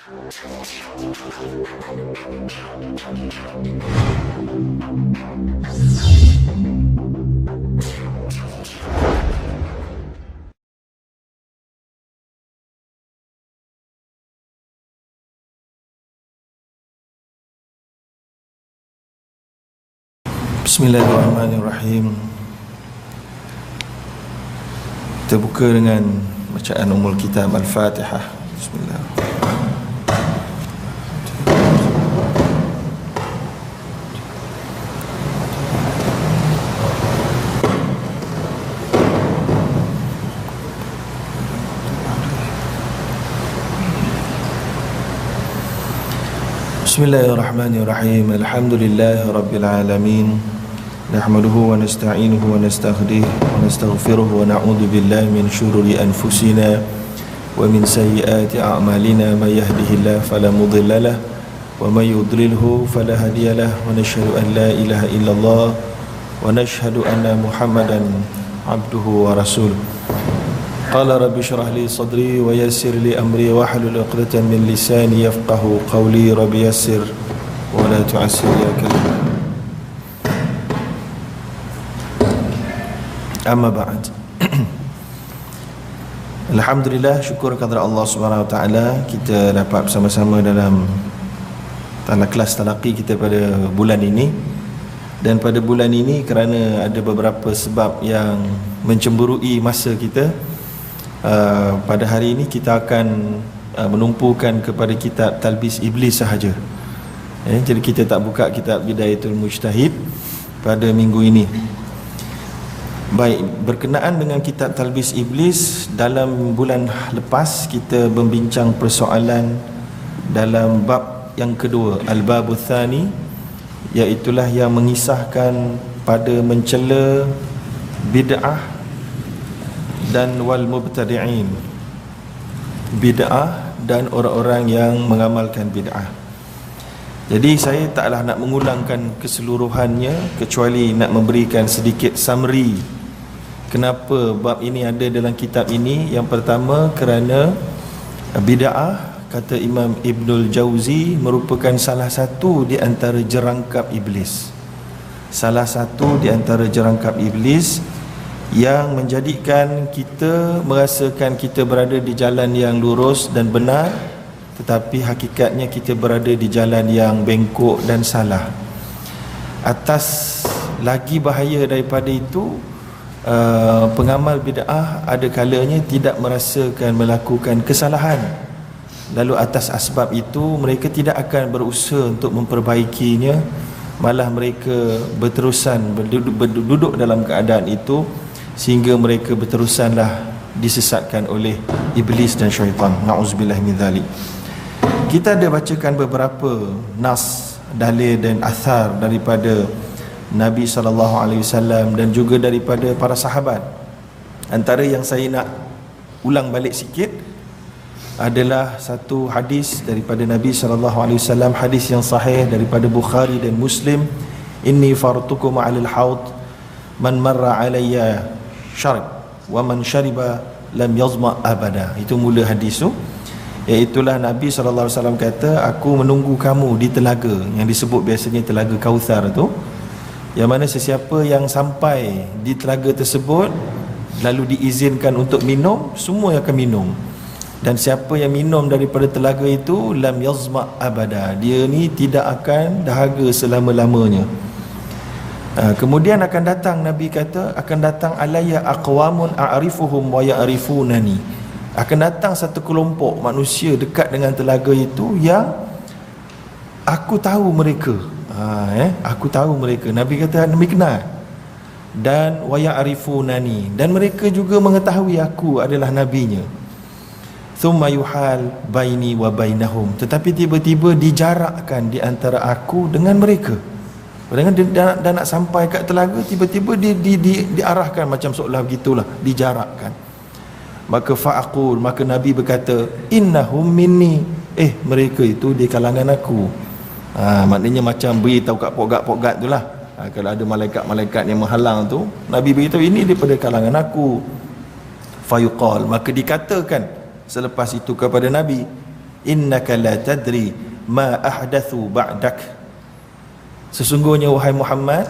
Bismillahirrahmanirrahim. Kita buka dengan bacaan Ummul Kitab Al-Fatihah. Bismillahirrahmanirrahim. Bismillahirrahmanirrahim. Alhamdulillahi rabbil alamin. Nahmaduhu wa nasta'inuhu wa nastaghfiruh wa nastaghfiruh wa na'udzu billahi min shururi anfusina wa min sayyiati a'malina. May yahdihillahu fala mudilla lahu wa may yudlilhu fala hadiya lahu. Wa nashhadu an la ilaha illallah wa nashhadu anna Muhammadan abduhu wa rasuluh. Qala rabbi shrah li sadri wa yassir li amri wa hlul 'uqdatam min lisani yafqahu qawli. Rabbi yassir wa la tu'assir ya karim. Amma ba'd. Alhamdulillah, syukur kepada Allah Subhanahu Wa Taala, kita dapat bersama-sama dalam kelas talaqi kita pada bulan ini. Dan pada bulan ini, kerana ada beberapa sebab yang mencemburui masa kita, pada hari ini kita akan menumpukan kepada kitab Talbis Iblis sahaja. Jadi kita tak buka kitab Bidayatul Mujtahid pada minggu ini. Baik, berkenaan dengan kitab Talbis Iblis, dalam bulan lepas kita membincang persoalan dalam bab yang kedua, Al-Babu Tsani, iaitulah yang mengisahkan pada mencela bid'ah dan wal mubtadi'in, bid'ah dan orang-orang yang mengamalkan bid'ah. Jadi saya taklah nak mengulangkan keseluruhannya, kecuali nak memberikan sedikit summary kenapa bab ini ada dalam kitab ini. Yang pertama, kerana bid'ah, kata Imam Ibnul Jauzi, merupakan salah satu di antara jerangkap iblis. Salah satu di antara jerangkap iblis yang menjadikan kita merasakan kita berada di jalan yang lurus dan benar, tetapi hakikatnya kita berada di jalan yang bengkok dan salah. Atas lagi bahaya daripada itu, pengamal bid'ah ada kalanya tidak merasakan melakukan kesalahan, lalu atas asbab itu mereka tidak akan berusaha untuk memperbaikinya, malah mereka berterusan berduduk dalam keadaan itu, sehingga mereka berterusanlah disesatkan oleh iblis dan syaitan. Na'udzubillah min dzalik. Kita ada bacakan beberapa nas, dalil dan athar daripada Nabi SAW dan juga daripada para sahabat. Antara yang saya nak ulang balik sikit adalah satu hadis daripada Nabi SAW, hadis yang sahih daripada Bukhari dan Muslim. Inni fartukum 'alal haud, man marra 'alayya syarib wa man syariba lam yazma abada. Itu mula hadis tu. Iaitulah Nabi SAW kata, aku menunggu kamu di telaga yang disebut biasanya telaga Kautsar tu, yang mana sesiapa yang sampai di telaga tersebut lalu diizinkan untuk minum, semua akan minum. Dan siapa yang minum daripada telaga itu, lam yazma abada, dia ni tidak akan dahaga selama-lamanya. Kemudian akan datang, Nabi kata, akan datang alayya aqwamun a'rifuhum wa ya'rifunani. Akan datang satu kelompok manusia dekat dengan telaga itu yang aku tahu mereka. Aku tahu mereka. Nabi kata, Nabi kenal. Dan wa ya'rifunani, dan mereka juga mengetahui aku adalah nabinya. Thumma yuhal baini wa bainahum, tetapi tiba-tiba dijarakkan di antara aku dengan mereka. Dengan dia nak sampai kat telaga, tiba-tiba diarahkan macam seolah begitulah, dijarakkan. Maka fa'aqul, maka Nabi berkata, innahum minni, mereka itu di kalangan aku. Maknanya macam beritahu kat pogat-pogat tu lah. Kalau ada malaikat-malaikat yang menghalang tu, Nabi beritahu ini daripada kalangan aku. Fayuqal, maka dikatakan selepas itu kepada Nabi, innaka la tadri ma ahdathu ba'dak. Sesungguhnya wahai Muhammad,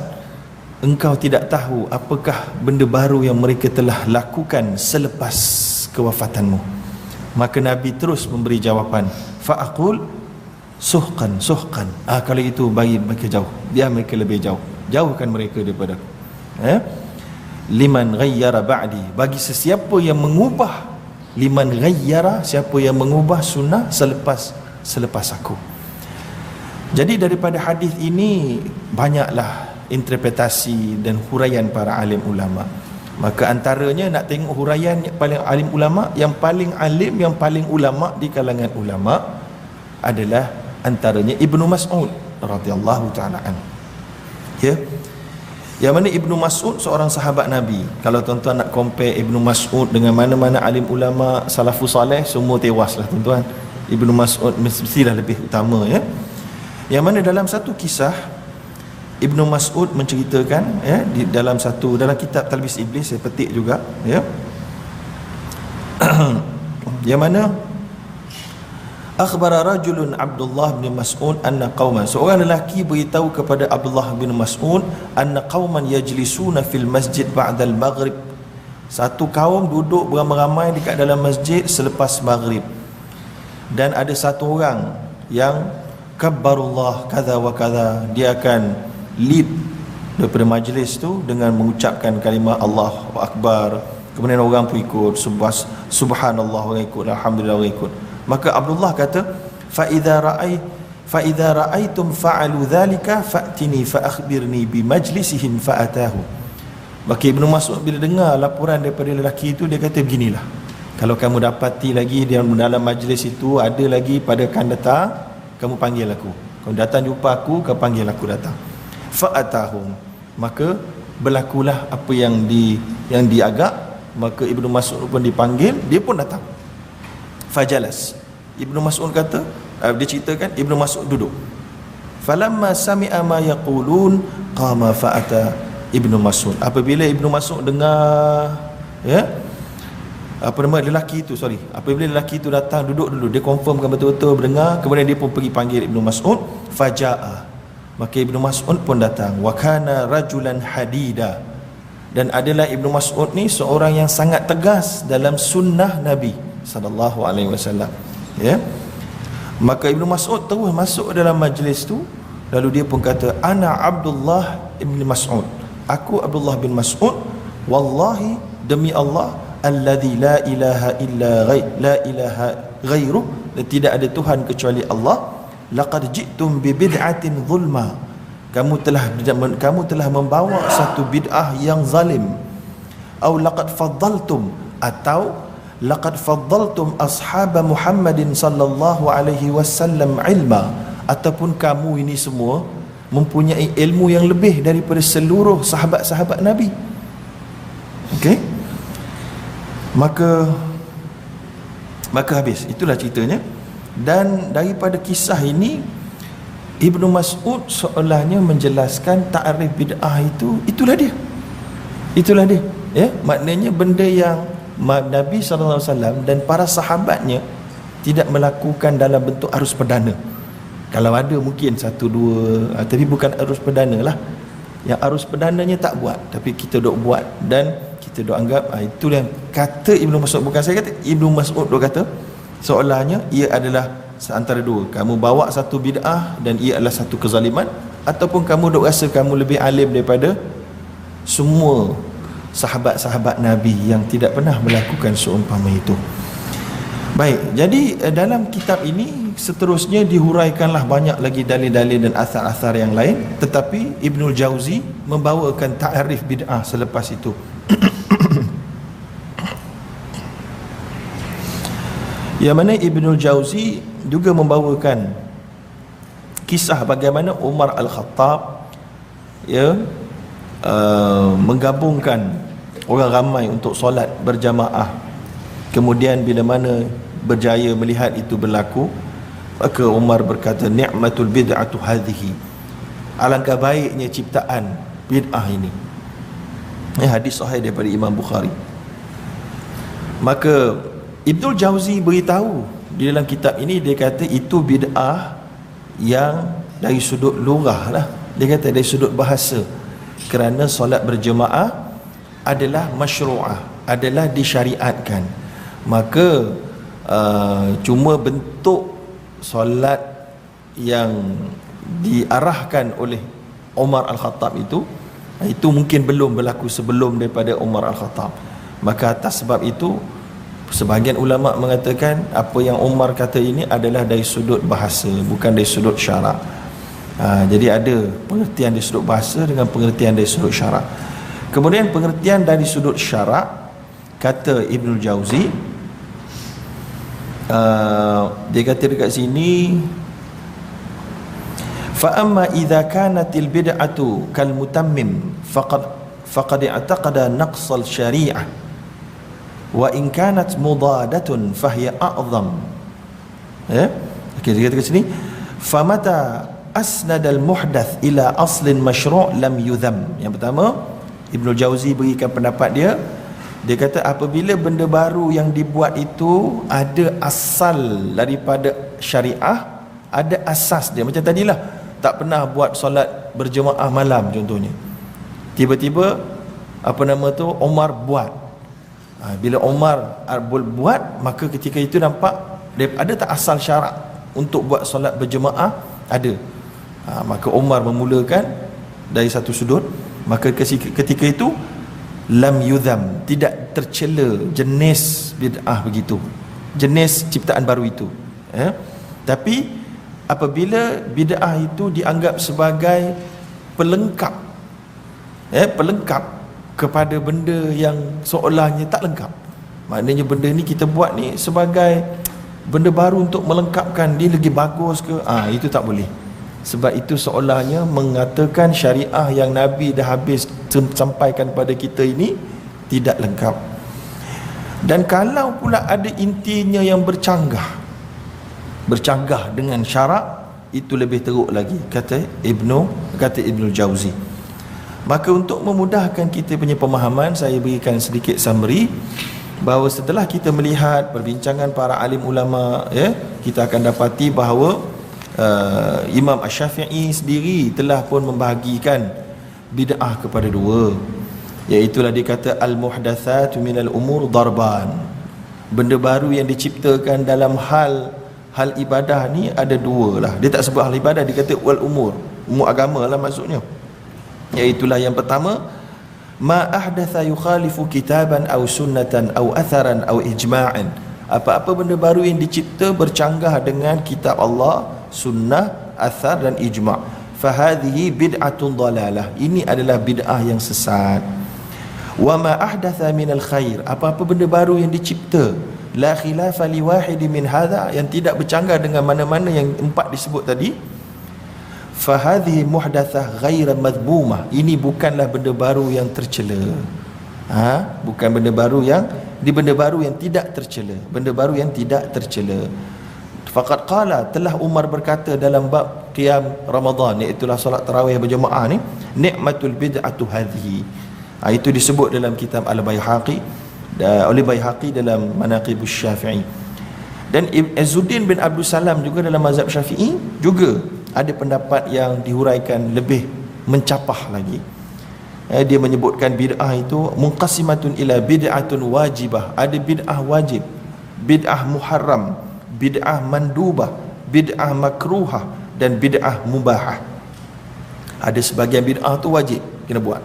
engkau tidak tahu apakah benda baru yang mereka telah lakukan selepas kewafatanmu. Maka Nabi terus memberi jawapan, fa'aqul suhqan suhqan. Kalau itu bagi mereka jauh, biar mereka lebih jauh, jauhkan mereka daripada aku. Liman ghayyara ba'di, bagi sesiapa yang mengubah, liman ghayyara, siapa yang mengubah sunnah selepas aku. Jadi daripada hadis ini banyaklah interpretasi dan huraian para alim ulama. Maka antaranya nak tengok huraian yang paling alim ulama, yang paling alim, yang paling ulama di kalangan ulama adalah antaranya Ibnu Mas'ud radhiyallahu taala an. Ya. Yang mana Ibnu Mas'ud seorang sahabat Nabi. Kalau tuan-tuan nak compare Ibnu Mas'ud dengan mana-mana alim ulama salafus saleh, semua tewaslah tuan-tuan. Ibnu Mas'ud mestilah lebih utama, ya. Yang mana dalam satu kisah Ibnu Mas'ud menceritakan, ya, di dalam kitab Talbis Iblis, saya petik juga, ya. Yang mana akhbara rajulun Abdullah bin Mas'ud anna qauman, seorang lelaki beritahu kepada Abdullah bin Mas'ud, anna qauman yajlisuna fil masjid ba'dal maghrib, satu kaum duduk beramai-ramai dekat dalam masjid selepas maghrib, dan ada satu orang yang kabbarullah kadha wa kadha, dia akan lead daripada majlis tu dengan mengucapkan kalimah Allahu Akbar, kemudian orang pun ikut, subhanallah, orang ikut, alhamdulillah, orang ikut. Maka Abdullah kata, fa idza ra'aitum fa'alu dhalika fa'tini fa akhbirni bi majlisihim fa atahu. Maka Ibnu Mas'ud bila dengar laporan daripada lelaki itu, dia kata beginilah, kalau kamu dapati lagi dalam majlis itu ada lagi pada akan datang, kamu panggil aku. Kamu datang jumpa aku, kau panggil aku datang. Fa atahum, maka berlakulah apa yang diagak. Maka Ibnu Mas'ud pun dipanggil, dia pun datang. Fajalas, Ibnu Mas'ud kata, dia ceritakan Ibnu Mas'ud duduk. Falamma sami'a ma yaqulun qama fa'ata Ibnu Mas'ud. Apabila Ibnu Mas'ud dengar, ya, apabila lelaki itu datang duduk dulu, dia confirmkan betul-betul mendengar, kemudian dia pun pergi panggil Ibnu Mas'ud. Faja'a, maka Ibnu Mas'ud pun datang. Wa kana rajulan hadida, dan adalah Ibnu Mas'ud ni seorang yang sangat tegas dalam sunnah Nabi sallallahu alaihi wasallam, ya. Maka Ibnu Mas'ud terus masuk dalam majlis tu, lalu dia pun kata, ana Abdullah bin Mas'ud, aku Abdullah bin Mas'ud, wallahi, demi Allah, alladzi la ilaha ghairuh, tidak ada Tuhan kecuali Allah, laqad ji'tum bi bid'atin zulma, kamu telah membawa satu bid'ah yang zalim, atau laqad faddaltum, atau laqad faddaltum ashab Muhammadin sallallahu alaihi wasallam ilma, ataupun kamu ini semua mempunyai ilmu yang lebih daripada seluruh sahabat-sahabat Nabi. Okey, maka habis, itulah ceritanya. Dan daripada kisah ini Ibnu Mas'ud seolahnya menjelaskan ta'rif bid'ah itu, itulah dia, ya. Maknanya benda yang Nabi SAW dan para sahabatnya tidak melakukan dalam bentuk arus perdana. Kalau ada mungkin satu dua, tapi bukan arus perdana lah. Yang arus perdananya tak buat, tapi kita dok buat, dan kita dok anggap itu yang kata Ibnu Mas'ud, bukan saya kata. Ibnu Mas'ud dok kata seolahnya ia adalah antara dua, kamu bawa satu bid'ah dan ia adalah satu kezaliman, ataupun kamu dok rasa kamu lebih alim daripada semua sahabat-sahabat Nabi yang tidak pernah melakukan seumpama itu. Baik, jadi dalam kitab ini seterusnya dihuraikanlah banyak lagi dalil-dalil dan asar-asar yang lain, tetapi Ibnul Jauzi membawakan ta'rif bid'ah selepas itu. Yang mana Ibnul Jauzi juga membawakan kisah bagaimana Umar Al-Khattab, ya, menggabungkan orang ramai untuk solat berjamaah. Kemudian bila mana berjaya melihat itu berlaku, maka Umar berkata, ni'matul bid'atu hadhihi, alangkah baiknya ciptaan bid'ah ini. Hadis sahih daripada Imam Bukhari. Maka Ibnul Jauzi beritahu di dalam kitab ini dia kata itu bid'ah yang dari sudut lugah lah. Dia kata dari sudut bahasa, kerana solat berjemaah adalah masyru'ah, adalah disyariatkan. Maka cuma bentuk solat yang diarahkan oleh Umar Al-Khattab itu mungkin belum berlaku sebelum daripada Umar Al-Khattab. Maka atas sebab itu sebahagian ulama mengatakan apa yang Umar kata ini adalah dari sudut bahasa, bukan dari sudut syarak. Jadi ada pengertian dari sudut bahasa dengan pengertian dari sudut syarak. Kemudian pengertian dari sudut syarak, kata Ibnul Jauzi, dia kata dekat sini, fa amma idza kanatil bid'atu kal mutammim faqad i'taqada naqsal syari'ah wa in kanat mudadatun fahiya a'zam. Okey, dia kata kat sini, famata asnadal muhdath ila aslin masyru' lam yudham. Yang pertama, Ibnul Jauzi berikan pendapat dia. Dia kata apabila benda baru yang dibuat itu ada asal daripada syariah, ada asas dia. Macam tadilah, tak pernah buat solat berjemaah malam contohnya. Tiba-tiba Umar buat. Bila Umar buat, maka ketika itu nampak ada tak asal syarak untuk buat solat berjemaah? Ada. Maka Umar memulakan dari satu sudut, maka ketika itu lam yudham, tidak tercela jenis bid'ah begitu, jenis ciptaan baru itu. Tapi apabila bid'ah itu dianggap sebagai pelengkap, pelengkap kepada benda yang seolahnya tak lengkap, maknanya benda ni kita buat ni sebagai benda baru untuk melengkapkan dia lagi bagus ke, itu tak boleh. Sebab itu seolahnya mengatakan syariah yang Nabi dah habis sampaikan pada kita ini tidak lengkap. Dan kalau pula ada intinya yang bercanggah dengan syarak, itu lebih teruk lagi, kata Ibnul Jauzi. Maka untuk memudahkan kita punya pemahaman, saya berikan sedikit summary bahawa setelah kita melihat perbincangan para alim ulama, kita akan dapati bahawa Imam Asy-Syafi'i sendiri telah pun membahagikan bid'ah kepada dua, iaitulah dia kata al-muhdatsatu minal umur darban. Benda baru yang diciptakan dalam hal ibadah ni ada dua lah. Dia tak sebut hal ibadah, dia kata wal umur agama lah maksudnya. Iaitulah yang pertama, ma ahdatha yukhalifu kitaban aw sunnatan aw atharan aw ijma'an. Apa-apa benda baru yang dicipta bercanggah dengan kitab Allah, sunnah, athar dan ijma', fahadhihi bid'atun dalalah. Ini adalah bid'ah yang sesat. Wa ma ahdatha minal khair, apa-apa benda baru yang dicipta, la khilafa li wahidin min hadha, yang tidak bercanggah dengan mana-mana yang empat disebut tadi, fahadhihi muhdatsah ghaira madhmumah. Ini bukanlah benda baru yang tercela. Bukan benda baru yang tidak tercela, benda baru yang tidak tercela. Faqad qala, telah Umar berkata dalam bab qiyam Ramadan, iaitu solat tarawih berjemaah ni, ni'matul bid'atu hadhihi. Itu disebut dalam kitab Al-Baihaqi, oleh Baihaqi dalam Manaqibus Syafi'i. Dan Izzuddin bin Abdul Salam juga dalam mazhab Syafi'i juga ada pendapat yang dihuraikan lebih mencapah lagi. Dia menyebutkan bid'ah itu munqasimatun ila bid'atun wajibah, ada bid'ah wajib, bid'ah muharram, bid'ah mandubah, bid'ah makruhah dan bid'ah mubahah. Ada sebahagian bid'ah tu wajib kena buat,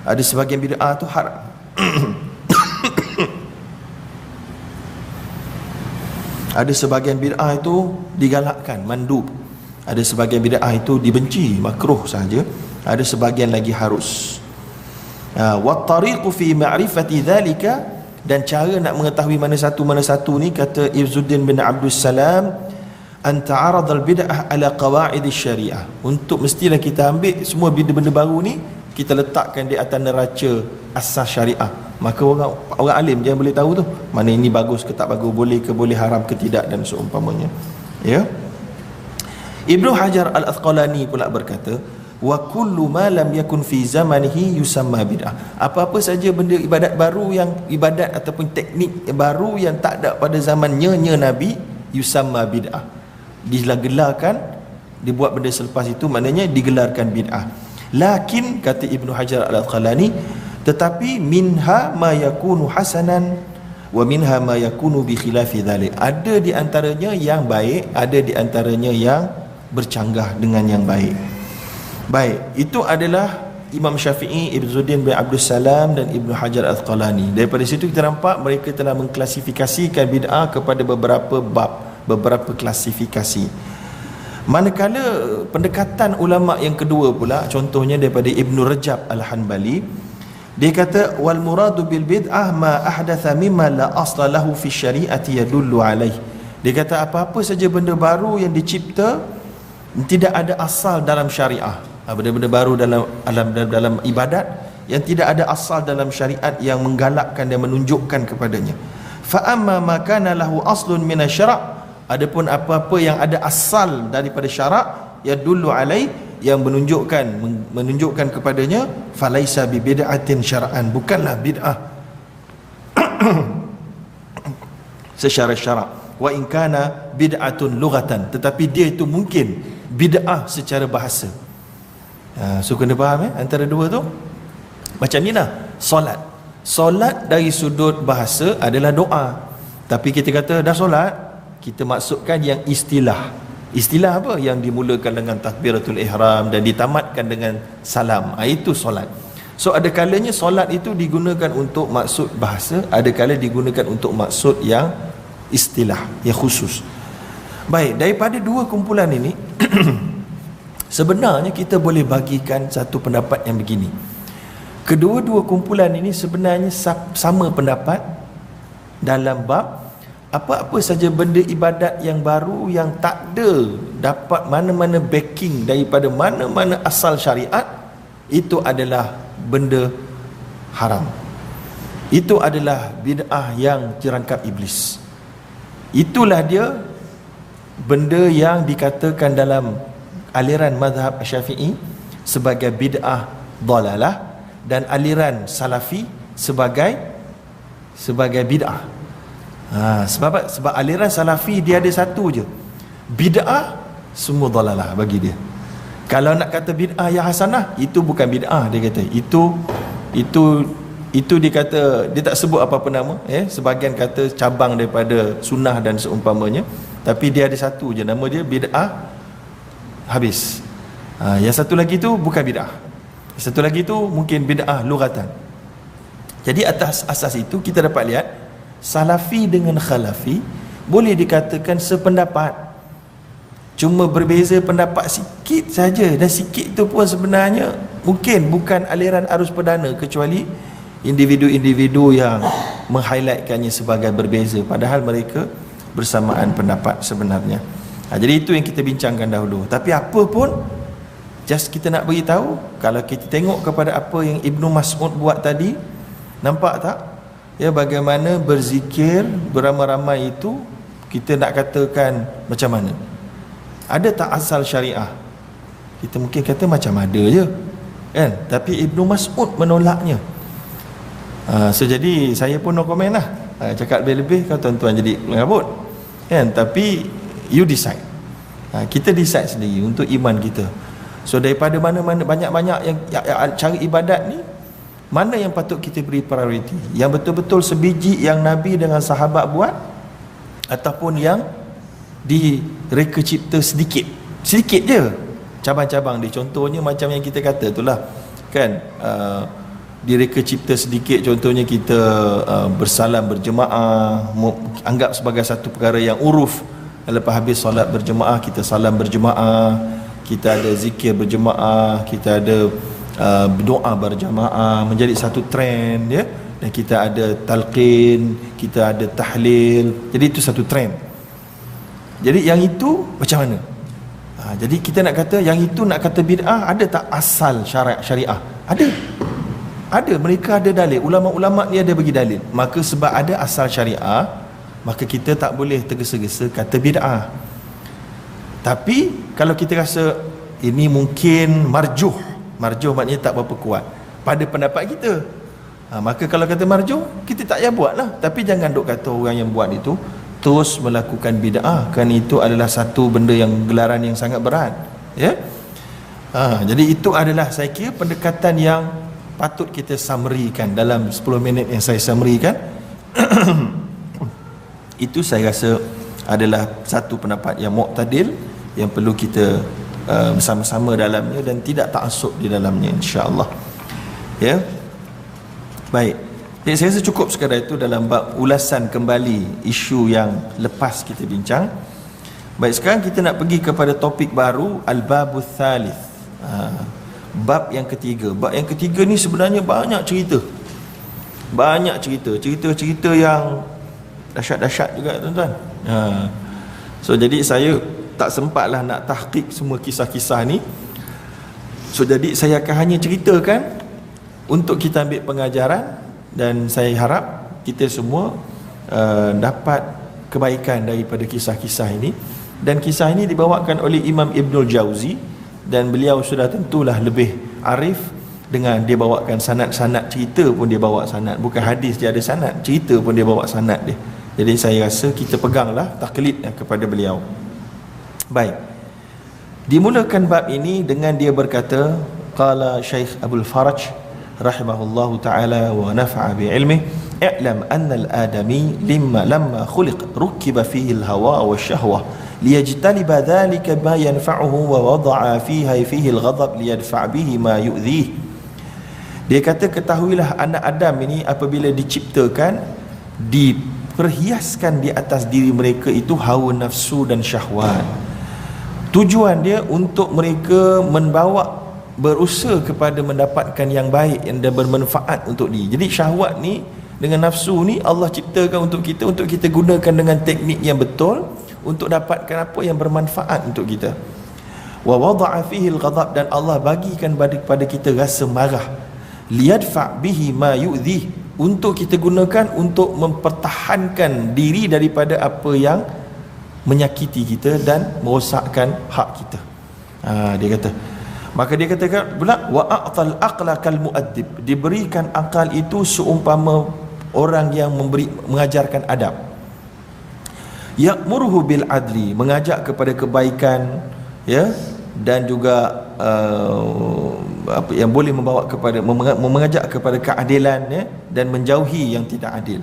ada sebahagian bid'ah tu haram. Ada sebahagian bid'ah itu digalakkan, mandub. Ada sebahagian bid'ah itu dibenci, makruh saja. Ada sebahagian lagi harus. Wa tariqu fi ma'rifati dhalika, dan cara nak mengetahui mana satu ni, kata Izzuddin bin Abdul Salam, an ta'arad al-bid'ah ala qawaid syariah. Untuk mestilah kita ambil semua benda-benda baru ni, kita letakkan di atas neraca asas syariah. Maka orang alim dia boleh tahu tu mana ini bagus ke tak bagus, boleh ke boleh, haram ke tidak, dan seumpamanya. Ibnu Hajar Al-Asqalani pula berkata, wa kullu ma lam yakun fi zamanihi yusamma bid'ah. Apa-apa saja benda ibadat baru, yang ibadat ataupun teknik baru yang tak ada pada zamannya Nabi, yusamma bid'ah. Digelarkan, dibuat benda selepas itu maknanya digelarkan bid'ah. Lakin kata Ibnu Hajar Al-Asqalani, tetapi minha ma yakunu hasanan wa minha ma yakunu bi khilafi dzalik. Ada di antaranya yang baik, ada di antaranya yang bercanggah dengan yang baik. Baik, itu adalah Imam Syafi'i, Ibn Zuddin bin Abdul Salam dan Ibnu Hajar Al-Asqalani. Daripada situ kita nampak mereka telah mengklasifikasikan bid'ah kepada beberapa bab, beberapa klasifikasi. Manakala pendekatan ulama yang kedua pula, contohnya daripada Ibnu Rajab Al-Hanbali, dia kata wal muradu bil bid'ah ma ahdatha mimma la asla lahu fi syari'ati yadullu alaih. Dia kata apa-apa saja benda baru yang dicipta tidak ada asal dalam syariah. Benda-benda baru dalam ibadat yang tidak ada asal dalam syariat yang menggalakkan dan menunjukkan kepadanya. Fa amma ma kana lahu aslun min asy-syara', adapun apa-apa yang ada asal daripada syarak, yadullu alai, yang menunjukkan kepadanya, falaisa bi bid'atin syar'an, bukanlah bid'ah secara syarak. Wa in kana bid'atun lughatan, tetapi dia itu mungkin bid'ah secara bahasa. So kena faham antara dua tu. Macam ni lah solat dari sudut bahasa adalah doa, tapi kita kata dah solat, kita maksudkan yang istilah apa yang dimulakan dengan takbiratul ihram dan ditamatkan dengan salam, itu solat. So ada kalanya solat itu digunakan untuk maksud bahasa, ada kala digunakan untuk maksud yang istilah, yang khusus. Baik, daripada dua kumpulan ini sebenarnya kita boleh bagikan satu pendapat yang begini. Kedua-dua kumpulan ini sebenarnya sama pendapat dalam bab apa-apa saja benda ibadat yang baru yang tak ada dapat mana-mana backing daripada mana-mana asal syariat, itu adalah benda haram. Itu adalah bid'ah yang dirangkap iblis. Itulah dia benda yang dikatakan dalam aliran mazhab Syafi'i sebagai bid'ah dhalalah, dan aliran Salafi sebagai bid'ah. Sebab aliran Salafi dia ada satu je, bid'ah semua dhalalah bagi dia. Kalau nak kata bid'ah yang hasanah, itu bukan bid'ah, dia kata itu dia kata, dia tak sebut apa-apa nama, sebahagian kata cabang daripada sunnah dan seumpamanya, tapi dia ada satu je, nama dia bid'ah, habis. Yang satu lagi tu bukan bid'ah, satu lagi tu mungkin bid'ah lughatan. Jadi atas asas itu kita dapat lihat Salafi dengan Khalafi boleh dikatakan sependapat, cuma berbeza pendapat sikit saja, dan sikit tu pun sebenarnya mungkin bukan aliran arus perdana, kecuali individu-individu yang meng-highlightkannya sebagai berbeza, padahal mereka bersamaan pendapat sebenarnya. Jadi itu yang kita bincangkan dahulu. Tapi apa pun, just kita nak beritahu, kalau kita tengok kepada apa yang Ibnu Mas'ud buat tadi, nampak tak bagaimana berzikir beramai-ramai itu, kita nak katakan macam mana? Ada tak asal syariah? Kita mungkin kata macam ada je kan, tapi Ibnu Mas'ud menolaknya. So jadi saya pun no comment lah, cakap lebih-lebih kau tuan-tuan jadi mengabut kan, tapi you decide. Kita decide sendiri untuk iman kita. So daripada mana-mana banyak-banyak yang cara ibadat ni, mana yang patut kita beri prioriti? Yang betul-betul sebiji yang Nabi dengan sahabat buat, ataupun yang direka cipta sedikit je cabang-cabang dia. Contohnya macam yang kita kata itulah kan, direka cipta sedikit, contohnya kita bersalam berjemaah, anggap sebagai satu perkara yang uruf. Lepas habis solat berjemaah, kita salam berjemaah, kita ada zikir berjemaah, kita ada doa berjemaah, menjadi satu trend ya. Dan kita ada talqin, kita ada tahlil, jadi itu satu trend. Jadi yang itu macam mana? Jadi kita nak kata yang itu, nak kata bid'ah, ada tak asal syariah? Ada, mereka ada dalil, ulama-ulama ni ada bagi dalil. Maka sebab ada asal syariah, maka kita tak boleh tergesa-gesa kata bid'ah. Tapi kalau kita rasa ini mungkin marjuh maknanya tak berapa kuat pada pendapat kita, maka kalau kata marjuh, kita tak payah buat lah. Tapi jangan duk kata orang yang buat itu terus melakukan bid'ah, kerana itu adalah satu benda yang gelaran yang sangat berat, ya. Jadi itu adalah saya kira pendekatan yang patut kita summary-kan dalam 10 minit yang saya summary-kan. Itu saya rasa adalah satu pendapat yang muqtadil, yang perlu kita bersama-sama dalamnya dan tidak ta'assub di dalamnya, insya-Allah. Ya. Baik. Jadi saya rasa cukup sekadar itu dalam bab ulasan kembali isu yang lepas kita bincang. Baik, sekarang kita nak pergi kepada topik baru, al-babul thalith. Bab yang ketiga. Bab yang ketiga ni sebenarnya banyak cerita. Banyak cerita. Cerita-cerita yang dahsyat-dahsyat juga, tuan-tuan. So jadi saya tak sempatlah nak tahqiq semua kisah-kisah ni. So jadi saya akan hanya ceritakan untuk kita ambil pengajaran, dan saya harap kita semua dapat kebaikan daripada kisah-kisah ini. Dan kisah ini dibawakan oleh Imam Ibnul Jauzi, dan beliau sudah tentulah lebih arif dengan dia bawakan sanad-sanad. Cerita pun dia bawa sanad, bukan hadis dia ada sanad, cerita pun dia bawa sanad dia. Jadi saya rasa kita peganglah taklid kepada beliau. Baik, dimulakan bab ini dengan dia berkata, qala Syekh Abdul Faraj rahimahullahu ta'ala wa nafa'a bi'ilmih, i'lam anna al-adami lamma khuliq rukiba fihi al-hawa wa syahwah liyajtaliba dhalika ma yanfa'uhu wa wada'a fihi al-ghadab liyadfa' bihi ma yu'dhih. Dia kata, ketahuilah anak Adam ini apabila diciptakan, diperhiaskan di atas diri mereka itu hawa nafsu dan syahwat. Tujuan dia untuk mereka berusaha kepada mendapatkan yang baik dan bermanfaat untuk dia. Jadi syahwat ni dengan nafsu ni Allah ciptakan untuk kita gunakan dengan teknik yang betul untuk dapatkan apa yang bermanfaat untuk kita. Wa wada'a fihi al-ghadab, dan Allah bagikan pada kita rasa marah. Liyadfa' bihi ma yu'dhi, untuk kita gunakan untuk mempertahankan diri daripada apa yang menyakiti kita dan merosakkan hak kita. Dia kata, maka dia katakan pula, wa a'tal aqla kal mu'addib, diberikan akal itu seumpama orang yang mengajarkan adab. Ya'muruhu bil adli, mengajak kepada kebaikan, ya, dan juga apa yang boleh membawa kepada mengajak kepada keadilan, ya, dan menjauhi yang tidak adil.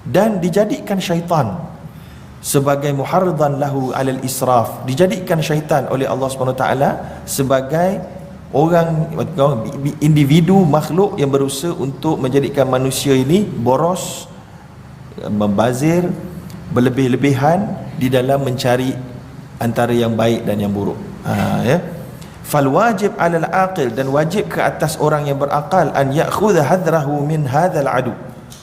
Dan dijadikan syaitan sebagai muharridan lahu alal israf, dijadikan syaitan oleh Allah SWT sebagai orang, individu, makhluk yang berusaha untuk menjadikan manusia ini boros, membazir, berlebih-lebihan di dalam mencari antara yang baik dan yang buruk. Ya. Fal wajib 'alal aqil, dan wajib ke atas orang yang berakal, an ya'khudha hadrahu min hadzal adu,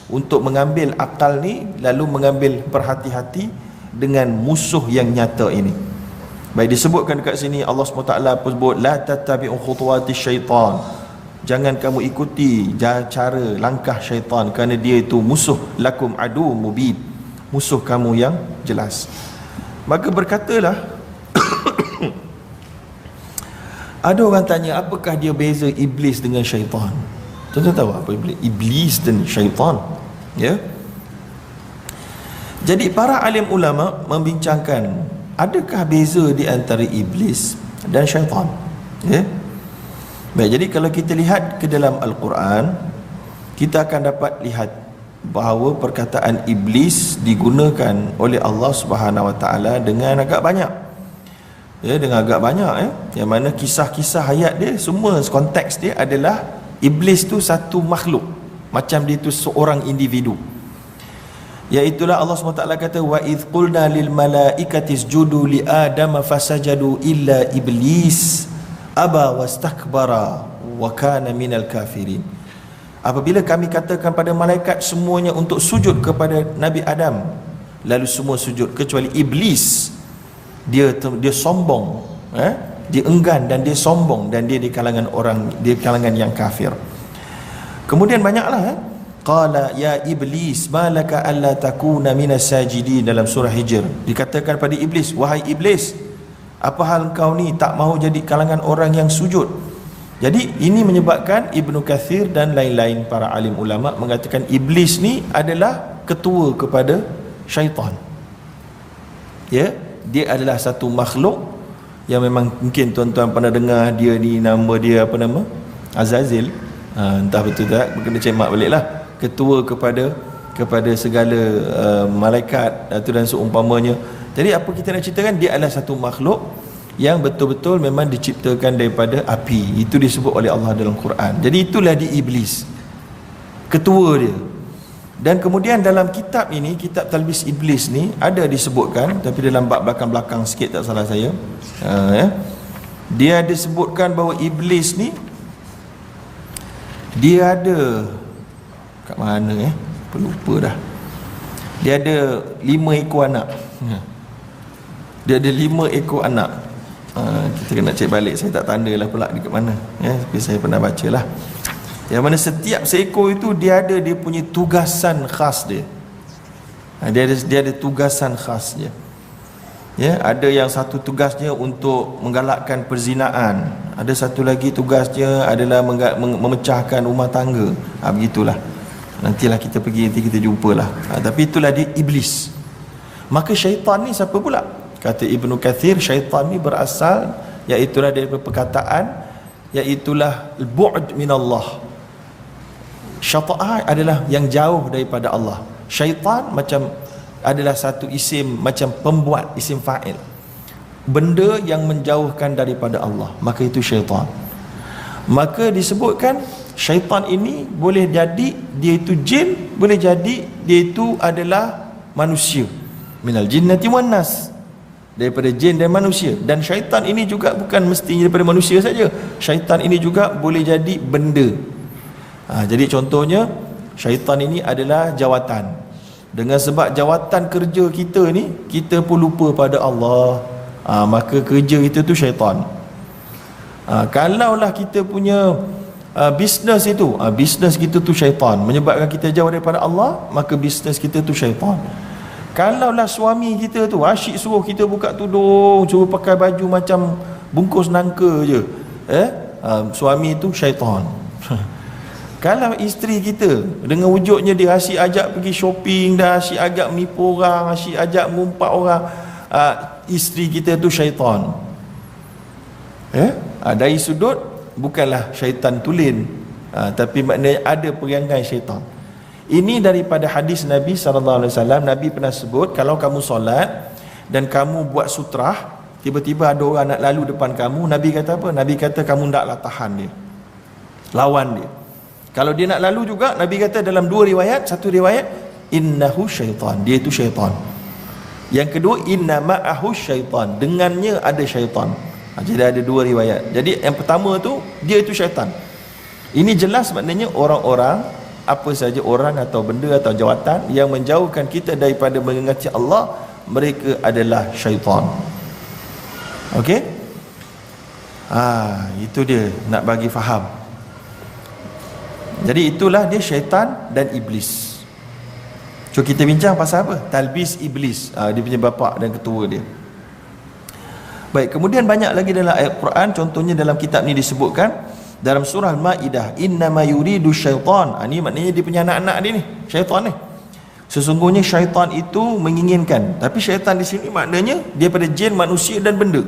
untuk mengambil akal ni lalu mengambil berhati-hati dengan musuh yang nyata ini. Baik, disebutkan dekat sini Allah SWT sebut la tattabi'u khutuwati syaitan, jangan kamu ikuti cara langkah syaitan, kerana dia itu musuh, lakum adu mubin, musuh kamu yang jelas. Maka berkatalah ada orang tanya, apakah dia beza iblis dengan syaitan? Tuan-tuan tahu apa iblis dan syaitan? Ya. Jadi para alim ulama membincangkan, adakah beza di antara iblis dan syaitan? Ya. Baik, jadi kalau kita lihat ke dalam Al-Quran, kita akan dapat lihat bahawa perkataan iblis digunakan oleh Allah Subhanahu Wa Taala dengan agak banyak. Ya, dengan agak banyak, ya. Yang mana kisah-kisah ayat dia semua konteks dia adalah iblis tu satu makhluk, macam dia tu seorang individu. Iaitulah Allah SWT kata, wa idh qulna lil malaikati isjudu li adama fasajadu illa iblis aba wastakbara wa kana minal kafirin. Apabila kami katakan pada malaikat semuanya untuk sujud kepada Nabi Adam, lalu semua sujud kecuali iblis. Dia sombong, dia enggan dan dia sombong, dan dia di kalangan yang kafir. Kemudian banyaklah, qala ya iblis malaka alla takuna minas sajidin, dalam surah Hijr dikatakan pada iblis, wahai iblis, apa hal kau ni tak mahu jadi kalangan orang yang sujud? Jadi ini menyebabkan Ibnu Katsir dan lain-lain para alim ulama mengatakan iblis ni adalah ketua kepada syaitan. Ya, dia adalah satu makhluk yang memang mungkin tuan-tuan pernah dengar dia ni, nama dia apa nama? Azazil. Entah betul tak, kena cemak baliklah. Ketua kepada segala malaikat itu dan seumpamanya. Jadi apa kita nak ceritakan, dia adalah satu makhluk yang betul-betul memang diciptakan daripada api. Itu disebut oleh Allah dalam Quran. Jadi itulah di iblis, ketua dia. Dan kemudian dalam kitab ini, kitab Talbis Iblis ni ada disebutkan, tapi dalam bab belakang-belakang sikit tak salah saya, dia ada sebutkan bahawa iblis ni dia ada kat mana lupa dah. Dia ada 5 ekor anak. Dia ada 5 ekor anak. Kita kena cek balik, saya tak tanda lah pula dekat mana, tapi saya pernah baca lah. Yang mana setiap seekor itu dia punya tugasan khas dia. Dia ada tugasan khas dia. Ya, ada yang satu tugasnya untuk menggalakkan perzinaan. Ada satu lagi tugasnya adalah memecahkan rumah tangga. Begitulah. Nantilah kita pergi, nanti kita jumpalah. Tapi itulah dia iblis. Maka syaitan ni siapa pula? Kata Ibnu Kathir, syaitan ni berasal iaitulah daripada perkataan iaitulah al-bu'd minallah. Syata'ah adalah yang jauh daripada Allah. Syaitan macam adalah satu isim, macam pembuat, isim fa'il, benda yang menjauhkan daripada Allah, maka itu syaitan. Maka disebutkan syaitan ini boleh jadi dia itu jin, boleh jadi dia itu adalah manusia. Minal jinnati wan nas, daripada jin dan manusia. Dan syaitan ini juga bukan mestinya daripada manusia saja. Syaitan ini juga boleh jadi benda. Jadi contohnya syaitan ini adalah jawatan. Dengan sebab jawatan kerja kita ni, kita pun lupa pada Allah, maka kerja itu tu syaitan. Kalaulah kita punya bisnes itu, bisnes kita tu syaitan, menyebabkan kita jauh daripada Allah, maka bisnes kita tu syaitan. Kalaulah suami kita tu asyik suruh kita buka tudung, suruh pakai baju macam bungkus nangka je, suami itu syaitan. Kalau isteri kita dengan wujudnya dia asyik ajak pergi shopping, dah asyik ajak menipu orang, asyik ajak mengumpat orang, isteri kita tu syaitan. Dari sudut bukanlah syaitan tulen, tapi maknanya ada perangai syaitan. Ini daripada hadis Nabi SAW. Nabi pernah sebut, kalau kamu solat dan kamu buat sutrah, tiba-tiba ada orang nak lalu depan kamu, Nabi kata apa? Nabi kata kamu ndaklah tahan dia, lawan dia. Kalau dia nak lalu juga, Nabi kata dalam 2 riwayat, satu riwayat innahu syaitan, dia itu syaitan. Yang kedua inna ma'ahu syaitan, dengannya ada syaitan. Jadi ada 2 riwayat. Jadi yang pertama tu dia itu syaitan. Ini jelas maknanya orang-orang, apa saja orang atau benda atau jawatan yang menjauhkan kita daripada mengingati Allah, mereka adalah syaitan. Okey? Itu dia nak bagi faham. Jadi itulah dia syaitan dan iblis. So kita bincang pasal apa? Talbis iblis, dia punya bapa dan ketua dia. Baik, kemudian banyak lagi dalam ayat Quran. Contohnya dalam kitab ni disebutkan dalam surah Al-Maidah, innama yuridu syaitan. Ini maknanya dia punya anak-anak dia ni, syaitan ni. Sesungguhnya syaitan itu menginginkan, tapi syaitan di sini maknanya dia pada jin, manusia dan benda.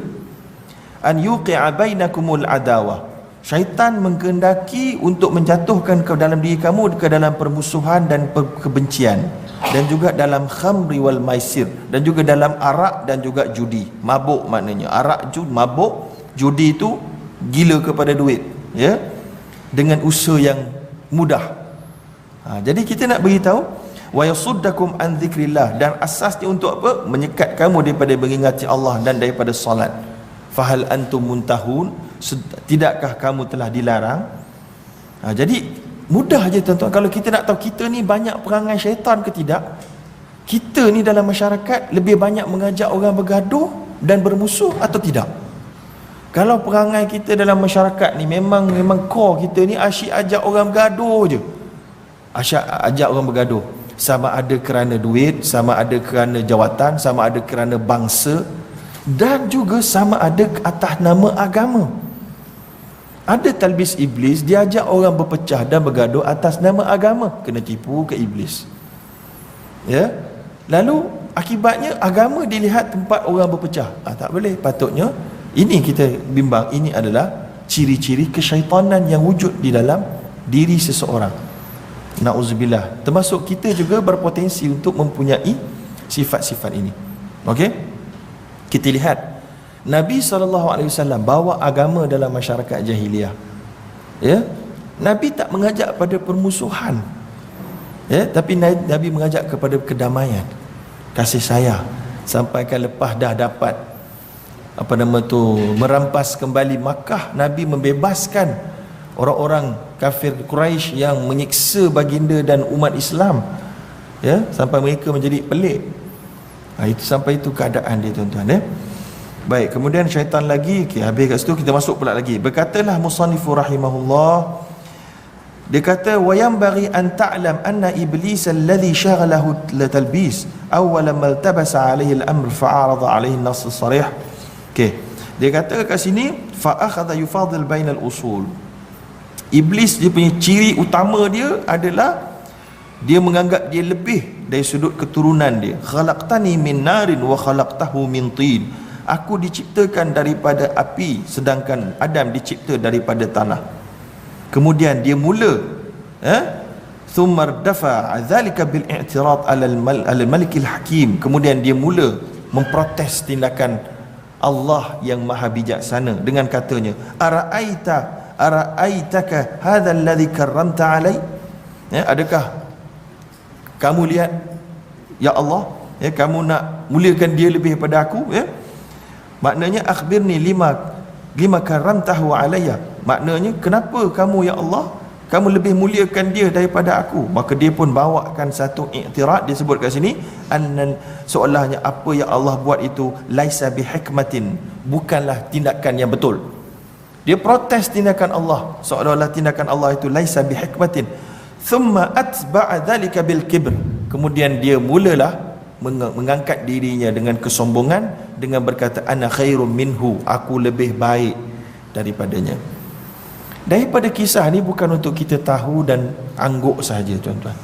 An yuqi'a bainakumul adawah. Syaitan mengkehendaki untuk menjatuhkan ke dalam diri kamu ke dalam permusuhan dan kebencian, dan juga dalam khamri wal maisir, dan juga dalam arak dan juga judi. Mabuk maknanya arak, mabuk, judi itu gila kepada duit, ya, dengan usaha yang mudah. Jadi kita nak beritahu wa yasuddakum an dzikrillah, dan asasnya untuk apa? Menyekat kamu daripada mengingati Allah dan daripada solat. Fahal antum muntahun, tidakkah kamu telah dilarang? Jadi mudah je tuan-tuan. Kalau kita nak tahu kita ni banyak perangai syaitan ke tidak, kita ni dalam masyarakat lebih banyak mengajak orang bergaduh dan bermusuh atau tidak? Kalau perangai kita dalam masyarakat ni memang core kita ni asyik ajak orang bergaduh je, asyik ajak orang bergaduh, sama ada kerana duit, sama ada kerana jawatan, sama ada kerana bangsa, dan juga sama ada atas nama agama. Ada talbis iblis, dia ajak orang berpecah dan bergaduh atas nama agama, kena tipu ke iblis. Ya. Lalu Akibatnya agama dilihat tempat orang berpecah. Tak boleh. Patutnya ini kita bimbang, ini adalah ciri-ciri kesyaitanan yang wujud di dalam diri seseorang. Na'udzubillah. Termasuk kita juga berpotensi untuk mempunyai sifat-sifat ini. Okey? Kita lihat Nabi SAW bawa agama dalam masyarakat jahiliah. Ya? Nabi tak mengajak pada permusuhan. Ya, tapi Nabi mengajak kepada kedamaian, kasih sayang. Sampaikan lepas dah dapat merampas kembali Makkah, Nabi membebaskan orang-orang kafir Quraisy yang menyiksa baginda dan umat Islam, ya, sampai mereka menjadi pelik. Itu sampai itu keadaan dia, tuan-tuan, ya. Baik, kemudian syaitan lagi. Habis kat situ kita masuk pula lagi. Berkatalah musannifu rahimahullah, dia kata wa yanbaghi an ta'lam anna iblis alladhi shaghalahu latalbis awwal ma iltabasa alayhi al-amr fa'arada alayhi an-nass as-sarih. Okey, dia kata kat sini fa akhadha yufadil bainal usul. Iblis dia punya ciri utama dia adalah dia menganggap dia lebih dari sudut keturunan dia. Khalaqtani min narin wa khalaqtahu min tin. Aku diciptakan daripada api, sedangkan Adam dicipta daripada tanah. Kemudian dia mula thumma dafa dzalika bil i'tirad ala al-malik al-hakim. Kemudian dia mula memprotes tindakan Allah yang maha bijaksana dengan katanya, ara'aitaka hadha alladhi karramta alai. Adakah kamu lihat, ya Allah, kamu nak muliakan dia lebih daripada aku, maknanya akhbirni lima karamtahu alayya. Maknanya kenapa kamu, ya Allah, kamu lebih muliakan dia daripada aku? Maka dia pun bawakan satu i'tirad, dia sebut kat sini annan, seolahnya apa yang Allah buat itu laisa bihikmatin, bukanlah tindakan yang betul. Dia protes tindakan Allah, seolah-olah tindakan Allah itu laisa bihikmatin. Thumma atba'a dhalika bil kibr. Kemudian dia mulalah mengangkat dirinya dengan kesombongan, dengan berkata ana khairum minhu, aku lebih baik daripadanya. Daripada kisah ni bukan untuk kita tahu dan angguk saja, tuan-tuan,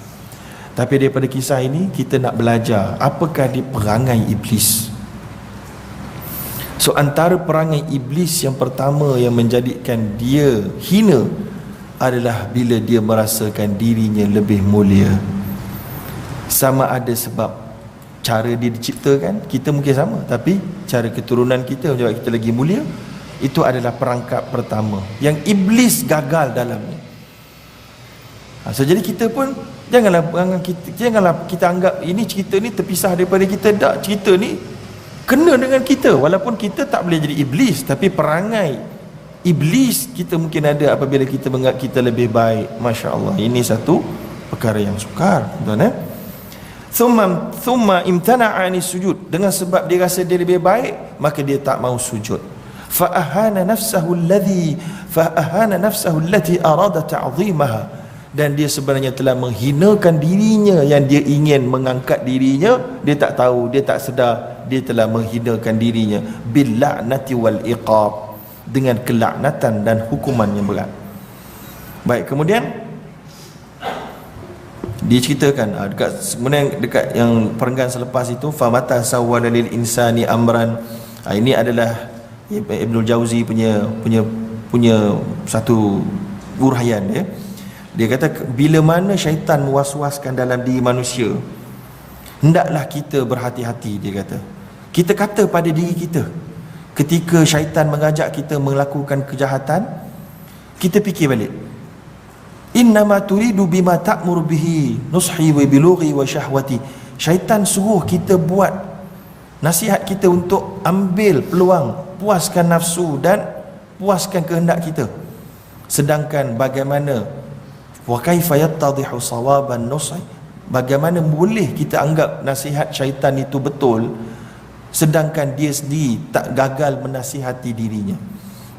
tapi daripada kisah ini kita nak belajar apakah dia perangai iblis. So antara perangai iblis yang pertama yang menjadikan dia hina adalah bila dia merasakan dirinya lebih mulia. Sama ada sebab cara dia diciptakan, kita mungkin sama, tapi cara keturunan kita menjadikan kita lagi mulia. Itu adalah perangkap pertama yang iblis gagal dalamnya. So jadi kita pun janganlah kita anggap ini cerita ni terpisah daripada kita. Tak, cerita ni kena dengan kita. Walaupun kita tak boleh jadi iblis, tapi perangai iblis kita mungkin ada apabila kita menganggap kita lebih baik. Masya Allah, ini satu perkara yang sukar, tuan-tuan. Thumma imtana'a anis sujud. Dengan sebab dia rasa dia lebih baik, maka dia tak mau sujud. Fa'ahana nafsahu allati arada ta'zimaha. Dan dia sebenarnya telah menghinakan dirinya yang dia ingin mengangkat dirinya. Dia tak tahu, dia tak sedar, dia telah menghinakan dirinya bil la'nati wal iqab, dengan kelaknatan dan hukuman yang berat. Baik, kemudian diceritakan dekat yang perenggan selepas itu, famata sawwala lil insani amran. Ini adalah Ibnul Jauzi punya satu uraian dia. Dia kata bila mana syaitan mewas-waskan dalam diri manusia, hendaklah kita berhati-hati. Dia kata, kita kata pada diri kita ketika syaitan mengajak kita melakukan kejahatan, kita fikir balik, innama turidu bima ta'mur bihi nushi wa bilughi wa syahwati. Syaitan suruh kita buat, nasihat kita untuk ambil peluang puaskan nafsu dan puaskan kehendak kita. Sedangkan bagaimana wa kaifa yattadhihu sawaban nushi, bagaimana boleh kita anggap nasihat syaitan itu betul sedangkan dia sendiri tak gagal menasihati dirinya?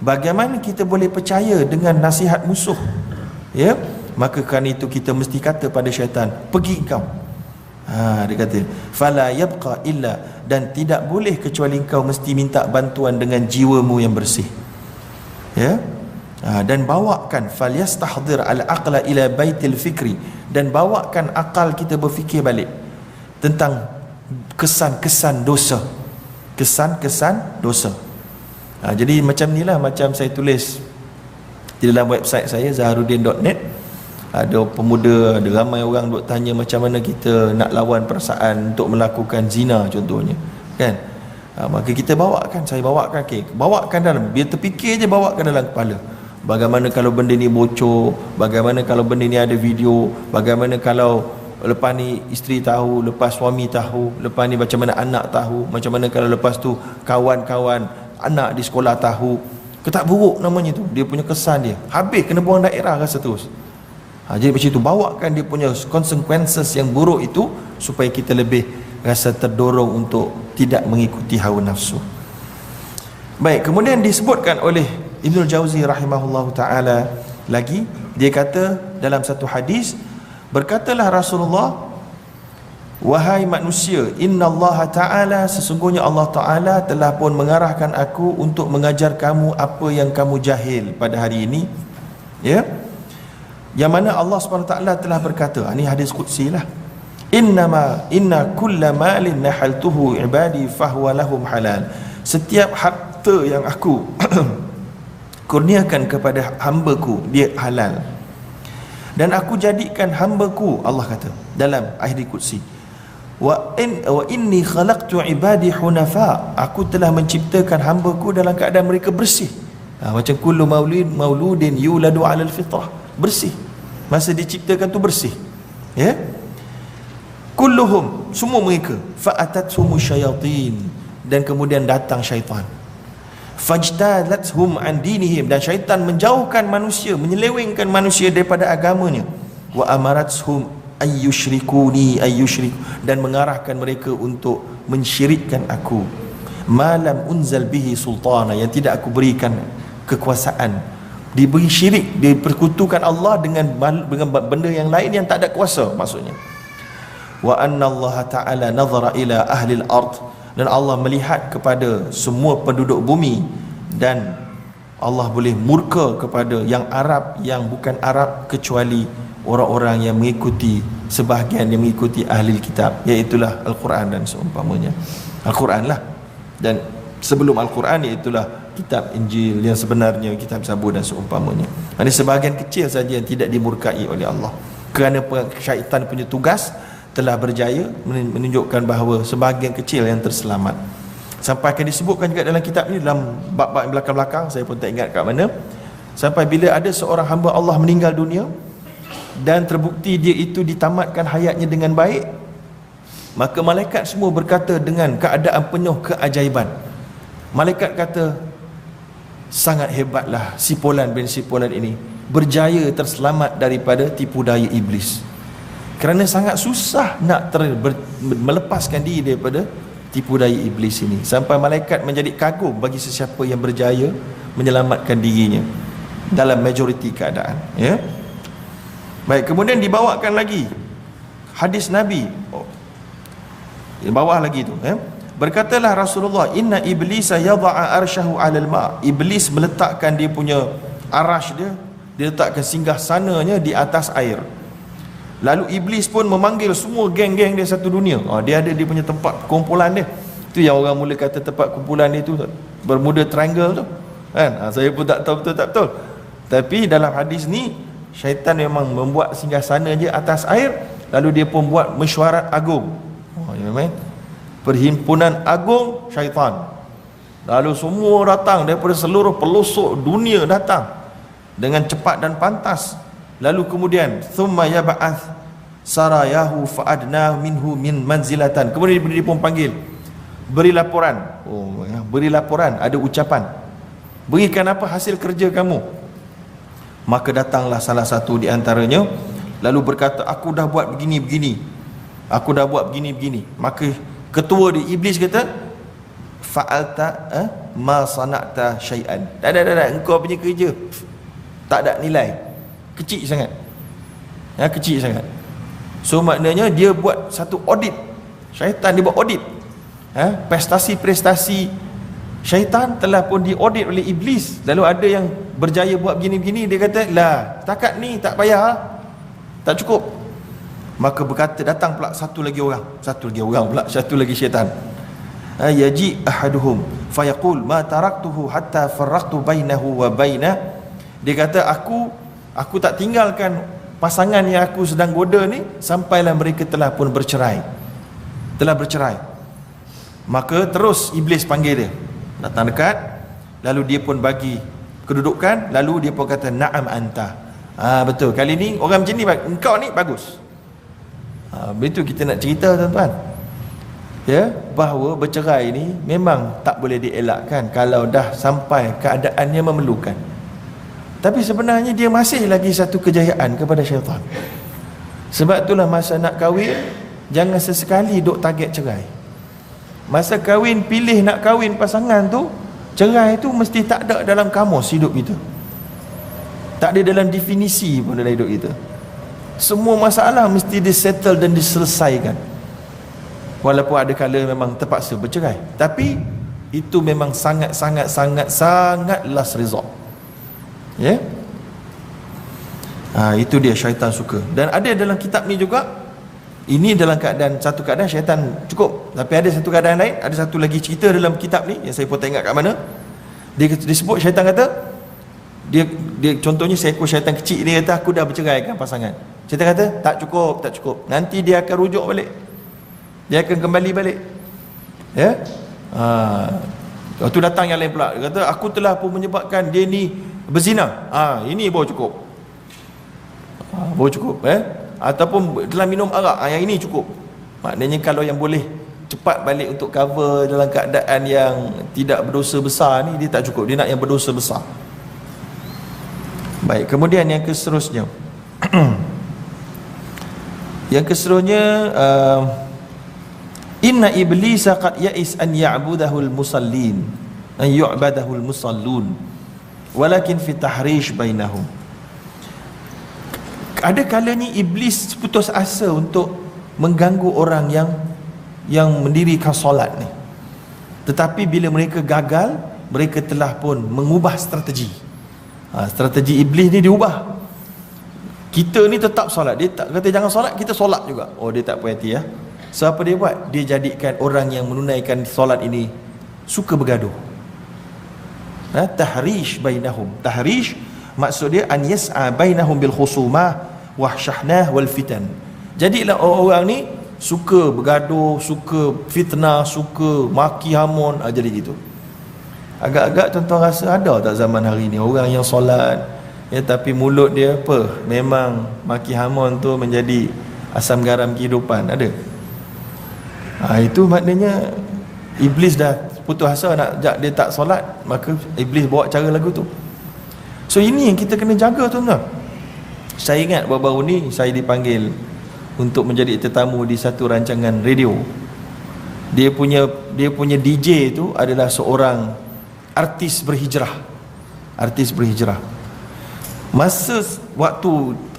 Bagaimana kita boleh percaya dengan nasihat musuh? Ya, maka kerana itu kita mesti kata pada syaitan, pergi kau. Dia kata fala yabqa illa, dan tidak boleh kecuali engkau mesti minta bantuan dengan jiwamu yang bersih. Ya, dan bawakan falyastahdir al-aqla ila baitil fikri, dan bawakan akal kita berfikir balik tentang kesan-kesan dosa. Kesan-kesan dosa. Jadi macam ni lah, macam saya tulis di dalam website saya zaharuddin.net. Ada pemuda, ada ramai orang duk tanya macam mana kita nak lawan perasaan untuk melakukan zina contohnya, kan? Maka kita bawakan, saya bawakan, bawakan dalam, biar terfikir je, bawakan dalam kepala. Bagaimana kalau benda ni bocor, bagaimana kalau benda ni ada video, bagaimana kalau lepas ni isteri tahu, lepas suami tahu, lepas ni macam mana anak tahu, macam mana kalau lepas tu kawan-kawan anak di sekolah tahu. Ketak buruk namanya tu, dia punya kesan dia, habis kena buang daerah rasa terus. Jadi macam itu, bawakan dia punya consequences yang buruk itu, supaya kita lebih rasa terdorong untuk tidak mengikuti hawa nafsu. Baik, kemudian disebutkan oleh Ibnul Jauzi rahimahullahu ta'ala lagi, dia kata dalam satu hadis, berkatalah Rasulullah, wahai manusia, inna Allah ta'ala, sesungguhnya Allah ta'ala telah pun mengarahkan aku untuk mengajar kamu apa yang kamu jahil pada hari ini, ya, yang mana Allah SWT telah berkata, ini hadis qudsi lah, inna kulla malin nahaltuhu ibadi fahuwa lahum halal, setiap harta yang aku kurniakan kepada hambaku, dia halal, dan aku jadikan hambaku, Allah kata dalam hadis qudsi, wa inni khalaqtu ibadi hunafa, aku telah menciptakan hambaku dalam keadaan mereka bersih. Macam kullu mauludin yuladu ala al-fitrah, bersih, masa diciptakan tu bersih, ya. Kulluhum, semua mereka, fa'atathum syayatin, dan kemudian datang syaitan, fajtalathum an dinihim, dan syaitan menjauhkan manusia, menyelewengkan manusia daripada agamanya, wa amarathum ayyushrikuni dan mengarahkan mereka untuk mensyirikkan aku, malam unzal bihi sultana, yang tidak aku berikan kekuasaan, diberi syirik, diperkutukan Allah dengan benda yang lain yang tak ada kuasa, maksudnya. Wa anna Allah ta'ala nazara ila ahli al-ard, dan Allah melihat kepada semua penduduk bumi, dan Allah boleh murka kepada yang Arab, yang bukan Arab, kecuali orang-orang yang mengikuti, sebahagian yang mengikuti ahli kitab, iaitulah Al-Quran dan seumpamanya. Al-Quran lah, dan sebelum Al-Quran iaitulah kitab Injil yang sebenarnya, kitab Zabur dan seumpamanya. Ini sebahagian kecil saja yang tidak dimurkai oleh Allah, kerana syaitan punya tugas telah berjaya menunjukkan bahawa sebahagian kecil yang terselamat. Sampai akan disebutkan juga dalam kitab ni, dalam bab-bab belakang-belakang, saya pun tak ingat kat mana, sampai bila ada seorang hamba Allah meninggal dunia dan terbukti dia itu ditamatkan hayatnya dengan baik, maka malaikat semua berkata dengan keadaan penuh keajaiban. Malaikat kata, sangat hebatlah si Fulan bin si Fulan ini, berjaya terselamat daripada tipu daya iblis, kerana sangat susah nak melepaskan diri daripada tipu daya iblis ini. Sampai malaikat menjadi kagum bagi sesiapa yang berjaya menyelamatkan dirinya dalam majoriti keadaan, ya. Baik, kemudian dibawakan lagi hadis Nabi, di bawah lagi tu, ya. Berkatalah Rasulullah, inna iblisa yadha'a arsyahu 'alal ma', iblis meletakkan dia punya arash dia, dia letakkan singgah sananya di atas air. Lalu iblis pun memanggil semua geng-geng dia satu dunia. Dia ada dia punya tempat kumpulan dia. Itu yang orang mula kata tempat kumpulan dia tu Bermuda Triangle tu, kan? Saya pun tak tahu betul tak betul. Tapi dalam hadis ni, syaitan memang membuat singgah sana je atas air, lalu dia pun buat mesyuarat agung. Memang perhimpunan agung syaitan. Lalu semua datang daripada seluruh pelosok dunia datang dengan cepat dan pantas. Lalu kemudian thumma yab'ath sarayahu fa'adna minhu min manzilatan. Kemudian dia pun panggil, beri laporan. Beri laporan, ada ucapan, berikan apa hasil kerja kamu. Maka datanglah salah satu di antaranya, lalu berkata, aku dah buat begini-begini, aku dah buat begini-begini. Maka ketua dia, iblis, kata, fa'alta ma sana'ta syai'an. Tak, engkau punya kerja tak ada nilai, kecil sangat, kecil sangat. So maknanya dia buat satu audit, syaitan dia buat audit, prestasi-prestasi syaitan telah pun diaudit oleh iblis. Lalu ada yang berjaya buat begini-begini, dia kata, lah takat ni tak payah, tak cukup. Maka berkata, datang pula satu lagi syaitan. Yaji ahaduhum fayaqul ma taraktuhu hatta farraqtu bainahu wa baina. Dia kata, aku tak tinggalkan pasangan yang aku sedang goda ni sampailah mereka telah bercerai. Maka terus iblis panggil dia, datang dekat, lalu dia pun bagi kedudukan, lalu dia pun kata, na'am anta. Betul, kali ni orang macam ni, engkau ni bagus. Begitu kita nak cerita, tuan-tuan, ya, bahawa bercerai ni memang tak boleh dielakkan kalau dah sampai keadaannya memerlukan. Tapi sebenarnya dia masih lagi satu kejayaan kepada syaitan. Sebab itulah masa nak kahwin, jangan sesekali duk target cerai. Masa kahwin, pilih nak kahwin pasangan tu, cerai tu mesti tak ada dalam kamus hidup kita, tak ada dalam definisi pun dalam hidup kita. Semua masalah mesti disettle dan diselesaikan, walaupun ada kala memang terpaksa bercerai, tapi itu memang sangat last resort, ya. Itu dia syaitan suka. Dan ada dalam kitab ni juga, ini dalam satu keadaan syaitan cukup, tapi ada satu keadaan lain, ada satu lagi cerita dalam kitab ni yang saya pun tak ingat kat mana. Dia disebut, syaitan kata, dia contohnya seekor syaitan kecil, dia kata, aku dah berceraikan pasangan. Syaitan kata, tak cukup, nanti dia akan rujuk balik, dia akan kembali balik, ya. Waktu datang yang lain pula, dia kata, aku telah pun menyebabkan dia ni berzina. Ini baru cukup, ataupun telah minum arak, yang ini cukup. Maknanya kalau yang boleh cepat balik untuk cover dalam keadaan yang tidak berdosa besar ni, dia tak cukup, dia nak yang berdosa besar. Baik, kemudian yang seterusnya inna iblisa qad ya'is an ya'budahul musallin an yu'badahul musallun walakin fi tahrish bainahum. Ada kalanya iblis putus asa untuk mengganggu orang yang mendirikan solat ni, tetapi bila mereka gagal, mereka telah pun mengubah strategi. Strategi iblis ni diubah. Kita ni tetap solat, dia tak kata jangan solat, kita solat juga. Dia tak puas hati, ya. So apa dia buat? Dia jadikan orang yang menunaikan solat ini suka bergaduh. Tahrish bainahum. Tahrish maksud dia an yas'a bainahum bil khusumah wahsyahnah wal fitan. Jadilah orang ni suka bergaduh, suka fitnah, suka maki hamun, jadi gitu. Agak-agak tuan-tuan rasa ada tak zaman hari ni orang yang solat, ya, tapi mulut dia apa? Memang maki hamun tu menjadi asam garam kehidupan. Ada? Itu maknanya iblis dah putus asa nak dia tak solat, maka iblis bawa cara lagu tu. So ini yang kita kena jaga, tuan-tuan. Saya ingat baru-baru ni saya dipanggil untuk menjadi tetamu di satu rancangan radio. Dia punya DJ tu adalah seorang artis berhijrah. Masa waktu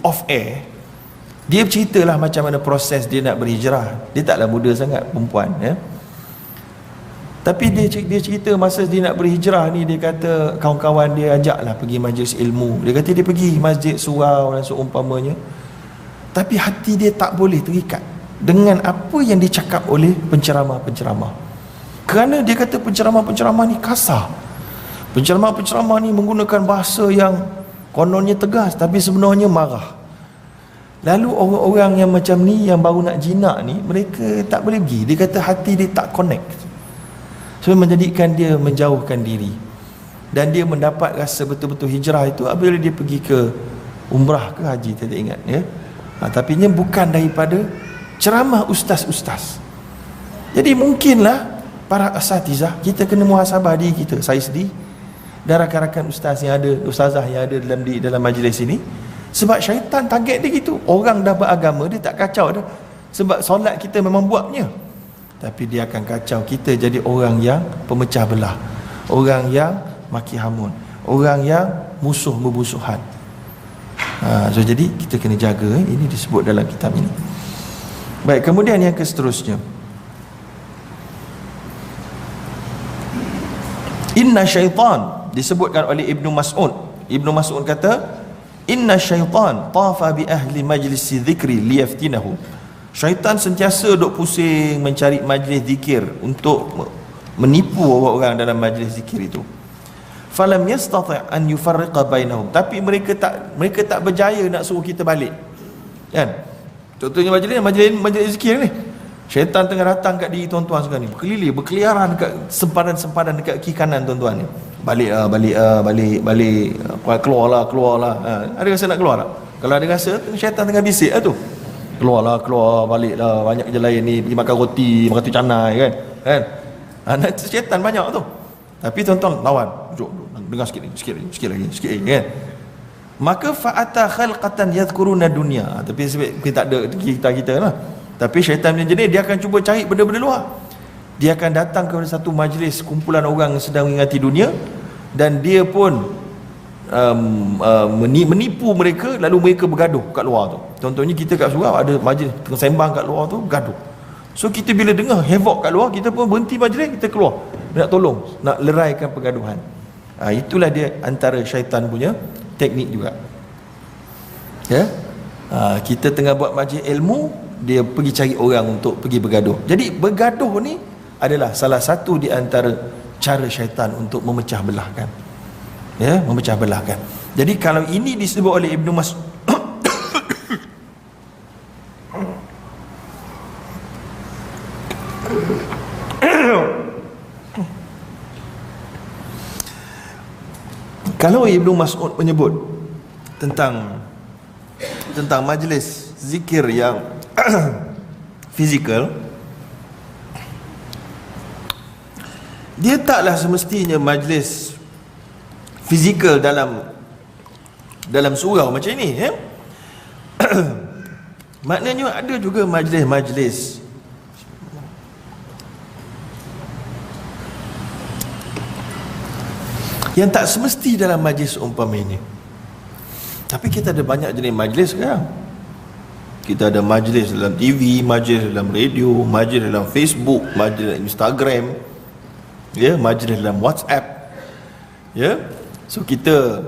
off air, dia berceritalah macam mana proses dia nak berhijrah. Dia taklah muda sangat, perempuan, ya. Tapi dia cerita masa dia nak berhijrah ni, dia kata kawan-kawan dia ajaklah pergi majlis ilmu. Dia kata dia pergi masjid surau dan seumpamanya, tapi hati dia tak boleh terikat dengan apa yang dicakap oleh penceramah-penceramah. Kerana dia kata penceramah-penceramah ni kasar. Penceramah-penceramah ni menggunakan bahasa yang kononnya tegas, tapi sebenarnya marah. Lalu orang-orang yang macam ni, yang baru nak jinak ni, mereka tak boleh pergi. Dia kata hati dia tak connect. So menjadikan dia menjauhkan diri. Dan dia mendapat rasa betul-betul hijrah itu apabila dia pergi ke umrah ke haji, tak ingat, ya. Tapi nya bukan daripada ceramah ustaz-ustaz. Jadi mungkinlah para asatizah, kita kena muhasabah diri kita, saya sendiri dan rakan-rakan ustaz yang ada, ustazah yang ada dalam majlis ini. Sebab syaitan target dia gitu. Orang dah beragama, dia tak kacau dah. Sebab solat kita memang buatnya, tapi dia akan kacau kita jadi orang yang pemecah belah, orang yang maki hamun, orang yang musuh bermusuhan. So jadi kita kena jaga, ini disebut dalam kitab ini. Baik, kemudian yang seterusnya, inna syaitan, disebutkan oleh Ibnu Mas'ud. Ibnu Mas'ud kata Inna syaitan tafa bi ahli majlis dzikri liyaftinahum. Syaitan sentiasa duk pusing mencari majlis zikir untuk menipu orang dalam majlis zikir itu. Falam yastati' an yufarriqa bainahum. Tapi mereka tak berjaya nak suruh kita balik. Kan? Contohnya majlis zikir ni. Syaitan tengah datang kat diri tuan-tuan sekarang ni, berkeliaran kat sempadan-sempadan dekat kiri kanan tuan-tuan ni. Balik, keluarlah. Ada rasa nak keluar tak? Kalau ada rasa, syaitan tengah bisik lah tu. Keluar, baliklah, banyak kerja lain ni, pergi makan roti, makan tu canai kan? Syaitan banyak tu. Tapi tuan-tuan lawan, duduk, dengar sikit lagi kan? Maka fa'ata khalqatan yadhkuruna dunya. Tapi kita tak ada kita lah. Tapi syaitan punya jenis, dia akan cuba cari benda-benda luar. Dia akan datang kepada satu majlis kumpulan orang yang sedang mengingati dunia, dan dia pun menipu mereka, lalu mereka bergaduh kat luar tu. Contohnya kita kat surau ada majlis tengah sembang kat luar tu, bergaduh. So kita bila dengar havoc kat luar, kita pun berhenti majlis, kita keluar nak tolong, nak leraikan pergaduhan. Itulah dia antara syaitan punya teknik juga. Ya. Kita tengah buat majlis ilmu, dia pergi cari orang untuk pergi bergaduh. Jadi bergaduh ni adalah salah satu di antara cara syaitan untuk memecah belahkan. Ya, memecah belahkan. Jadi kalau ini disebut oleh Ibnu Mas'ud kalau Ibnu Mas'ud menyebut tentang majlis zikir yang fizikal, dia taklah semestinya majlis fizikal dalam surau macam ini, ya? Maknanya ada juga majlis-majlis yang tak semesti dalam majlis umpama ini. Tapi kita ada banyak jenis majlis sekarang. Kita ada majlis dalam TV, majlis dalam radio, majlis dalam Facebook, majlis dalam Instagram, ya, majlis dalam WhatsApp, ya. So kita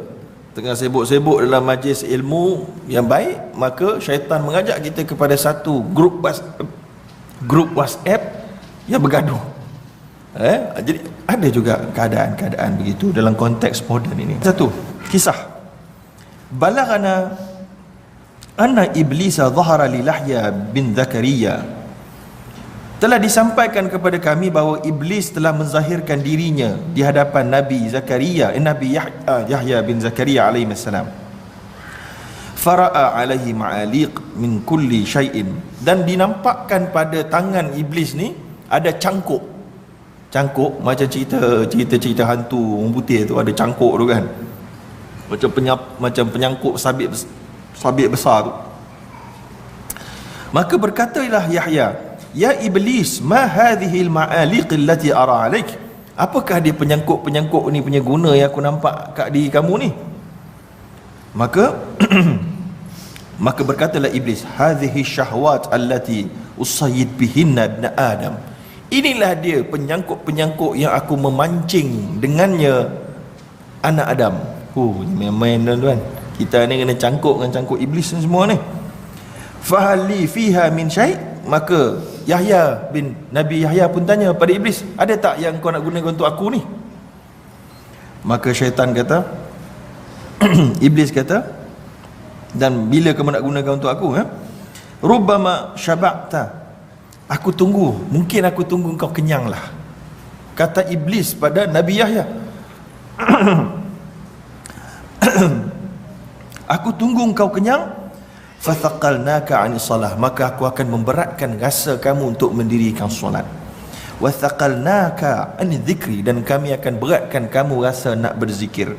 tengah sibuk-sibuk dalam majlis ilmu yang baik, maka syaitan mengajak kita kepada satu grup WhatsApp yang bergaduh. Jadi ada juga keadaan-keadaan begitu dalam konteks moden ini. Satu kisah, balaghana anna iblisa zahara li Yahya bin Zakaria. Telah disampaikan kepada kami bahawa iblis telah menzahirkan dirinya di hadapan Nabi Yahya bin Zakaria alaihi salam. Fara'a alaihi ma'aliq min kulli syai'in, dan dinampakkan pada tangan iblis ni ada cangkuk macam cerita hantu orang putih tu, ada cangkuk tu kan, macam penyangkut sabit besar tu. Maka berkatalah Yahya, ya iblis, ma hadhihi al-ma'aliq allati ara alaik. Apakah dia penyangkut ni punya guna yang aku nampak kat diri kamu ni? Maka berkatalah iblis, hadhihi syahwat allati usayyid bihinna ibn Adam. Inilah dia penyangkut yang aku memancing dengannya anak Adam. Main-main tuan-tuan. Kita ni kena cangkuk dengan cangkuk iblis ni semua ni. Fahali fiha min syai'. Maka Nabi Yahya pun tanya pada iblis, ada tak yang kau nak gunakan untuk aku ni? Maka syaitan kata iblis kata, dan bila kamu nak gunakan untuk aku, rubbama syaba'ta, mungkin aku tunggu kau kenyang lah, kata iblis pada Nabi Yahya. Aku tunggu engkau kenyang, fathaqalnaka 'anis salah, maka aku akan memberatkan rasa kamu untuk mendirikan solat. Wa thaqalnaka 'ani dzikri, dan kami akan beratkan kamu rasa nak berzikir.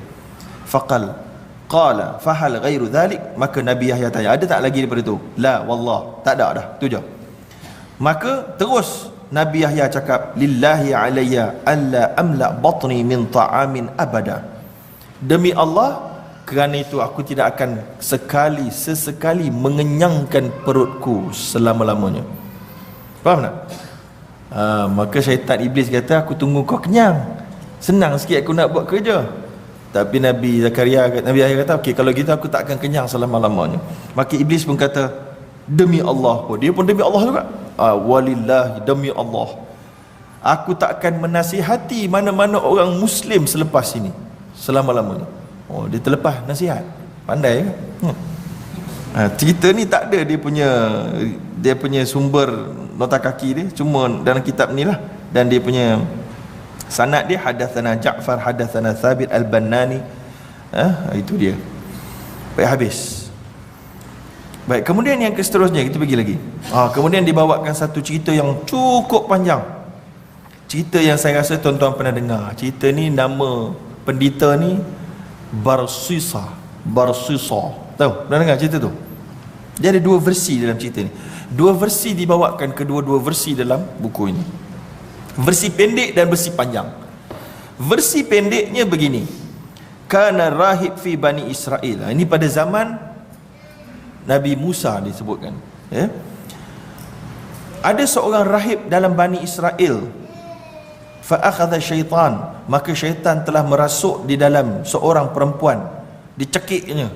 Qala fahal ghairu dhalik, maka Nabi Yahya tanya, ada tak lagi daripada tu? La wallah, tak ada dah, tu je. Maka terus Nabi Yahya cakap, lillahi alayya alla amla batni min ta'amin abada. Demi Allah, kerana itu aku tidak akan sesekali mengenyangkan perutku selama-lamanya. Faham tak? Maka syaitan iblis kata, aku tunggu kau kenyang, senang sikit aku nak buat kerja. Tapi Nabi Yahya kata, okey, kalau gitu aku tak akan kenyang selama-lamanya. Maka iblis pun kata, demi Allah pun, dia pun demi Allah juga, walillahi, demi Allah, aku tak akan menasihati mana-mana orang Muslim selepas ini, selama-lamanya. Oh, dia terlepas nasihat. Pandai kan? Cerita ni tak ada dia punya sumber nota kaki dia, cuma dalam kitab ni lah. Dan dia punya sanad dia, hadatsana Ja'far hadatsana Thabit al-Bannani. Itu dia. Baik, habis. Baik, kemudian yang seterusnya kita pergi lagi. Kemudian dibawakan satu cerita yang cukup panjang. Cerita yang saya rasa tuan-tuan pernah dengar. Cerita ni nama pendeta ni Barsisa. Tahu? Pernah dengar cerita tu? Dia ada dua versi dalam cerita ni. Dua versi dibawakan, kedua-dua versi dalam buku ini. Versi pendek dan versi panjang. Versi pendeknya begini. Kana rahib fi Bani Israel. Ini pada zaman Nabi Musa disebutkan. Ada seorang rahib dalam Bani Israel. Fa akhadha syaitan. Maka syaitan telah merasuk di dalam seorang perempuan. Dicekiknya.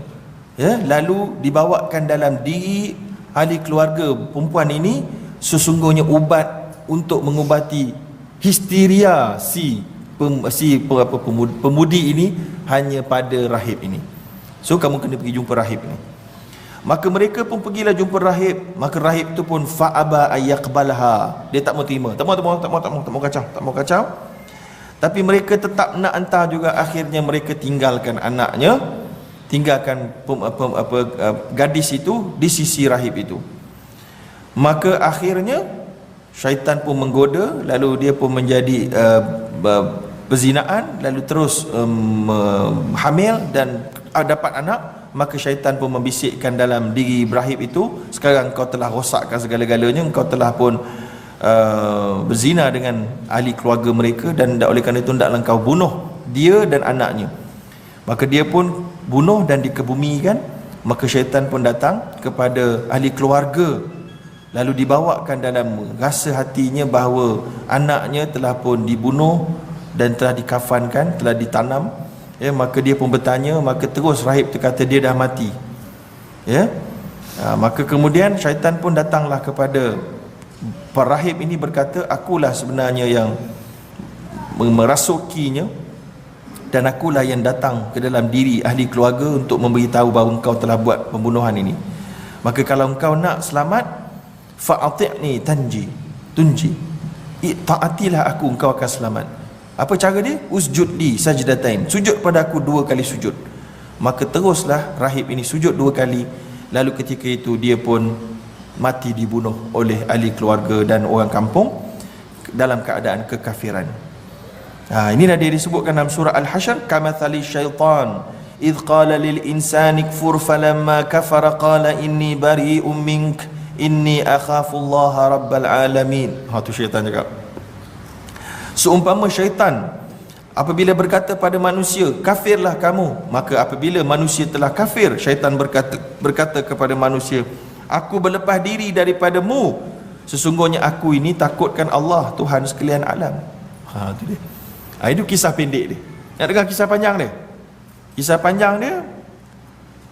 Lalu dibawakan dalam diri ahli keluarga perempuan ini sesungguhnya ubat untuk mengubati histeria pemudi ini hanya pada rahib ini. So kamu kena pergi jumpa rahib ini. Maka mereka pun pergilah jumpa rahib. Maka rahib tu pun fa'aba ayyaqbalha. Dia tak mau terima. Tak mau kacau. Tapi mereka tetap nak hantar juga. Akhirnya mereka tinggalkan anaknya, tinggalkan gadis itu di sisi rahib itu. Maka akhirnya syaitan pun menggoda, lalu dia pun menjadi berzinaan, lalu terus hamil dan dapat anak. Maka syaitan pun membisikkan dalam diri rahib itu, sekarang kau telah rosakkan segala-galanya, kau telah pun berzina dengan ahli keluarga mereka, dan oleh kerana itu hendaklah kau bunuh dia dan anaknya. Maka dia pun bunuh dan dikebumikan. Maka syaitan pun datang kepada ahli keluarga, lalu dibawakan dalam rasa hatinya bahawa anaknya telah pun dibunuh dan telah dikafankan, telah ditanam. Maka dia pun bertanya, maka terus rahib tu kata dia dah mati. Maka kemudian syaitan pun datanglah kepada rahib ini berkata, akulah sebenarnya yang merasukinya, dan akulah yang datang ke dalam diri ahli keluarga untuk memberitahu bahawa engkau telah buat pembunuhan ini. Maka kalau engkau nak selamat, fa'ati'ni tunji, taatilah aku, engkau akan selamat. Apa cara dia? Usjud li sajdatain, sujud pada aku 2 kali sujud. Maka teruslah rahib ini sujud 2 kali. Lalu ketika itu dia pun mati dibunuh oleh ahli keluarga dan orang kampung dalam keadaan kekafiran. Inilah dia disebutkan dalam surah Al-Hasyr, kamathali syaitan idh qala lil insani kfur falamma kafara qala inni bari'um mink inni akhafullaha rabbal alamin. Tu syaitan cakap. Seumpama syaitan apabila berkata pada manusia, kafirlah kamu, maka apabila manusia telah kafir, syaitan berkata kepada manusia, aku berlepas diri daripadamu, sesungguhnya aku ini takutkan Allah, Tuhan sekalian alam. Itu dia. Itu kisah pendek dia. Nak dengar kisah panjang dia? Kisah panjang dia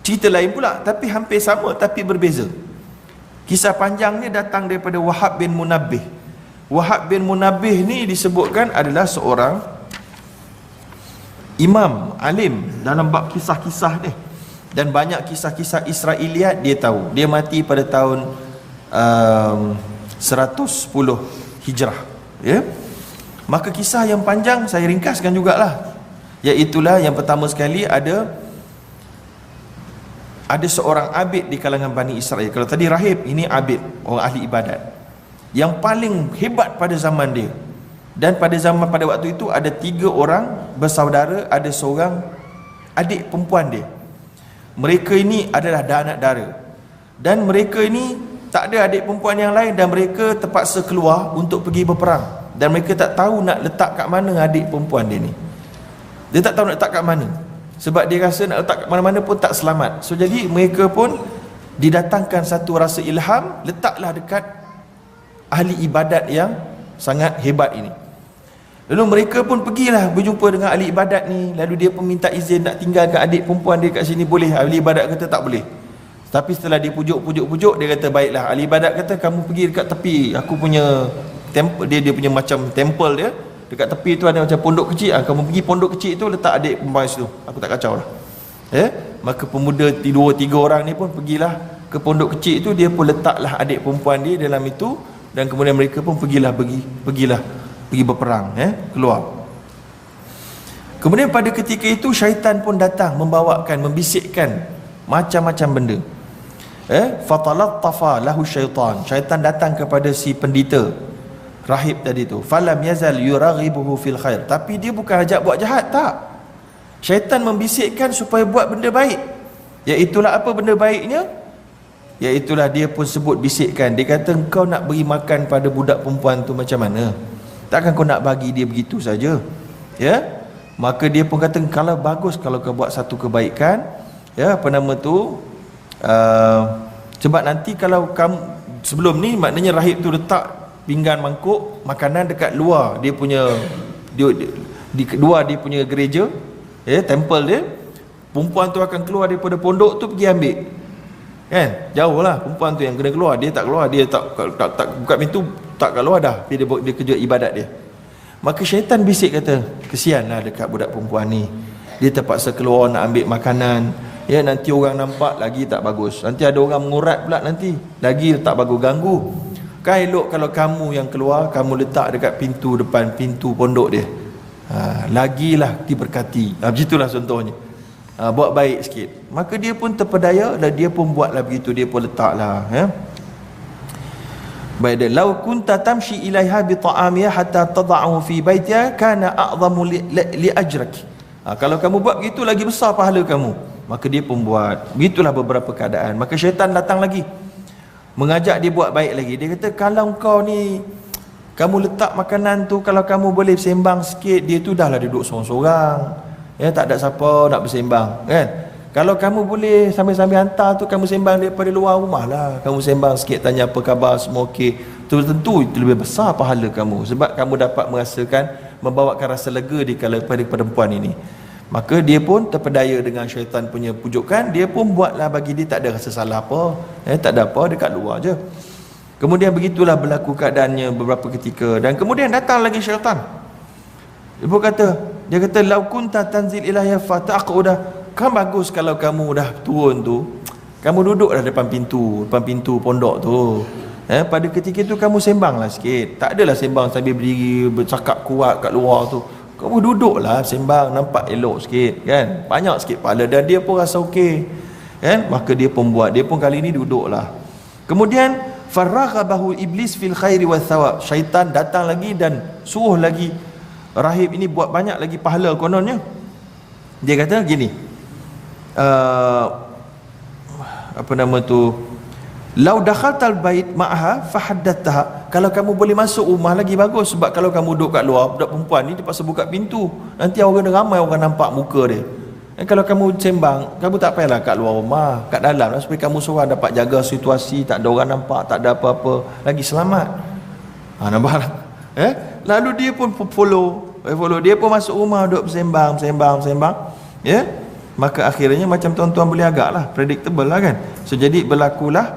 cerita lain pula, tapi hampir sama tapi berbeza. Kisah panjang ni datang daripada Wahab bin Munabbih. Wahab bin Munabbih ni disebutkan adalah seorang imam alim dalam bab kisah-kisah ni, dan banyak kisah-kisah Israiliyat dia tahu. Dia mati pada tahun 110 Hijrah. Maka kisah yang panjang saya ringkaskan jugalah. Iaitulah yang pertama sekali ada seorang abid di kalangan Bani Israel. Kalau tadi rahib, ini abid, orang ahli ibadat yang paling hebat pada zaman dia. Dan pada waktu itu ada 3 orang bersaudara, ada seorang adik perempuan dia. Mereka ini adalah anak dara, dan mereka ini tak ada adik perempuan yang lain, dan mereka terpaksa keluar untuk pergi berperang. Dan mereka tak tahu nak letak kat mana adik perempuan dia ni. Dia tak tahu nak letak kat mana, sebab dia rasa nak letak kat mana-mana pun tak selamat. So jadi mereka pun didatangkan satu rasa ilham, letaklah dekat ahli ibadat yang sangat hebat ini. Lalu mereka pun pergilah berjumpa dengan ahli ibadat ni. Lalu dia pun minta izin nak tinggalkan adik perempuan dia kat sini. Boleh? Ahli ibadat kata tak boleh. Tapi setelah dia pujuk, dia kata baiklah. Ahli ibadat kata kamu pergi dekat tepi, aku punya temple, dia punya macam temple dia. Dekat tepi tu ada macam pondok kecil. Kamu pergi pondok kecil tu, letak adik perempuan situ. Aku tak kacau lah. Maka pemuda 2-3 orang ni pun pergilah ke pondok kecil itu. Dia pun letaklah adik perempuan dia dalam itu. Dan kemudian mereka pun pergi berperang, keluar. Kemudian pada ketika itu syaitan pun datang membisikkan macam-macam benda. Fatalattafa lahu syaitan. Syaitan datang kepada si pendeta rahib tadi tu. Falam yazal yuraghibuhu fil khair. Tapi dia bukan ajak buat jahat, tak. Syaitan membisikkan supaya buat benda baik. Iaitulah apa benda baiknya? Iaitulah dia pun sebut bisikkan. Dia kata kau nak beri makan pada budak perempuan tu macam mana? Takkan kau nak bagi dia begitu saja? Maka dia pun kata kalau bagus kalau kau buat satu kebaikan, sebab nanti kalau kamu sebelum ni, maknanya rahib tu letak pinggan mangkuk makanan dekat luar dia punya di luar dia punya gereja, temple dia. Perempuan tu akan keluar daripada pondok tu pergi ambil. Kan? Jauh lah perempuan tu yang kena keluar. Dia tak keluar, dia tak buka pintu, tak keluar dah. Dia kerja ibadat dia. Maka syaitan bisik kata, kesianlah dekat budak perempuan ni. Dia terpaksa keluar nak ambil makanan. Nanti orang nampak lagi tak bagus. Nanti ada orang mengurat pula nanti. Lagi tak bagus, ganggu. Kan elok kalau kamu yang keluar, kamu letak dekat pintu depan pintu pondok dia. Lagilah diberkati. Begitulah contohnya. Buat baik sikit. Maka dia pun terpedaya dan dia pun buatlah begitu. Dia pun letaklah. Baik dia. Lau kunta tamshi ilaiha bi ta'amiha hatta tada'ahu fi baitiha kana a'zamu li ajrak. Kalau kamu buat begitu lagi besar pahala kamu. Maka dia pun buat. Begitulah beberapa keadaan. Maka syaitan datang lagi, mengajak dia buat baik lagi. Dia kata kalau kau ni, kamu letak makanan tu, kalau kamu boleh sembang sikit, dia tu dah lah duduk sorang-sorang. Tak ada siapa nak bersembang, kan? Kalau kamu boleh sambil-sambil hantar tu, kamu sembang daripada luar rumah lah. Kamu sembang sikit, tanya apa khabar, semua okey. Tentu itu lebih besar pahala kamu. Sebab kamu dapat merasakan, membawakan rasa lega pada perempuan ini. Maka dia pun terpedaya dengan syaitan punya pujukan. Dia pun buatlah, bagi dia tak ada rasa salah apa. Tak ada apa, dekat luar je. Kemudian begitulah berlaku keadaannya beberapa ketika. Dan kemudian datang lagi syaitan. Dia kata lau kunta tanzil ilahya fata'quda. Kan bagus kalau kamu dah turun tu, kamu duduklah depan pintu pondok tu. Pada ketika itu kamu sembanglah sikit. Tak adalah sembang sambil berdiri bercakap kuat kat luar tu. Kamu duduklah sembang, nampak elok sikit, kan? Banyak sikit pahala. Dan dia pun rasa okey, kan? Maka dia pun buat. Dia pun kali ni duduklah. Kemudian faraghabahu iblis fil khairi wath thawab. Syaitan datang lagi dan suruh lagi rahib ini buat banyak lagi pahala kononnya. Dia kata gini, lau dakhaltal bait ma'aha fahaddatha. Kalau kamu boleh masuk rumah lagi bagus. Sebab kalau kamu duduk kat luar, budak perempuan ni terpaksa buka pintu, nanti ramai orang nampak muka dia. Kalau kamu sembang, kamu tak payahlah kat luar rumah, kat dalam lah, supaya kamu seorang dapat jaga situasi, tak ada orang nampak, tak ada apa-apa, lagi selamat. Nampak? Lalu dia pun follow, dia pun masuk rumah, duduk bersembang. Maka akhirnya macam tuan-tuan boleh agak lah, predictable lah, kan? So jadi berlakulah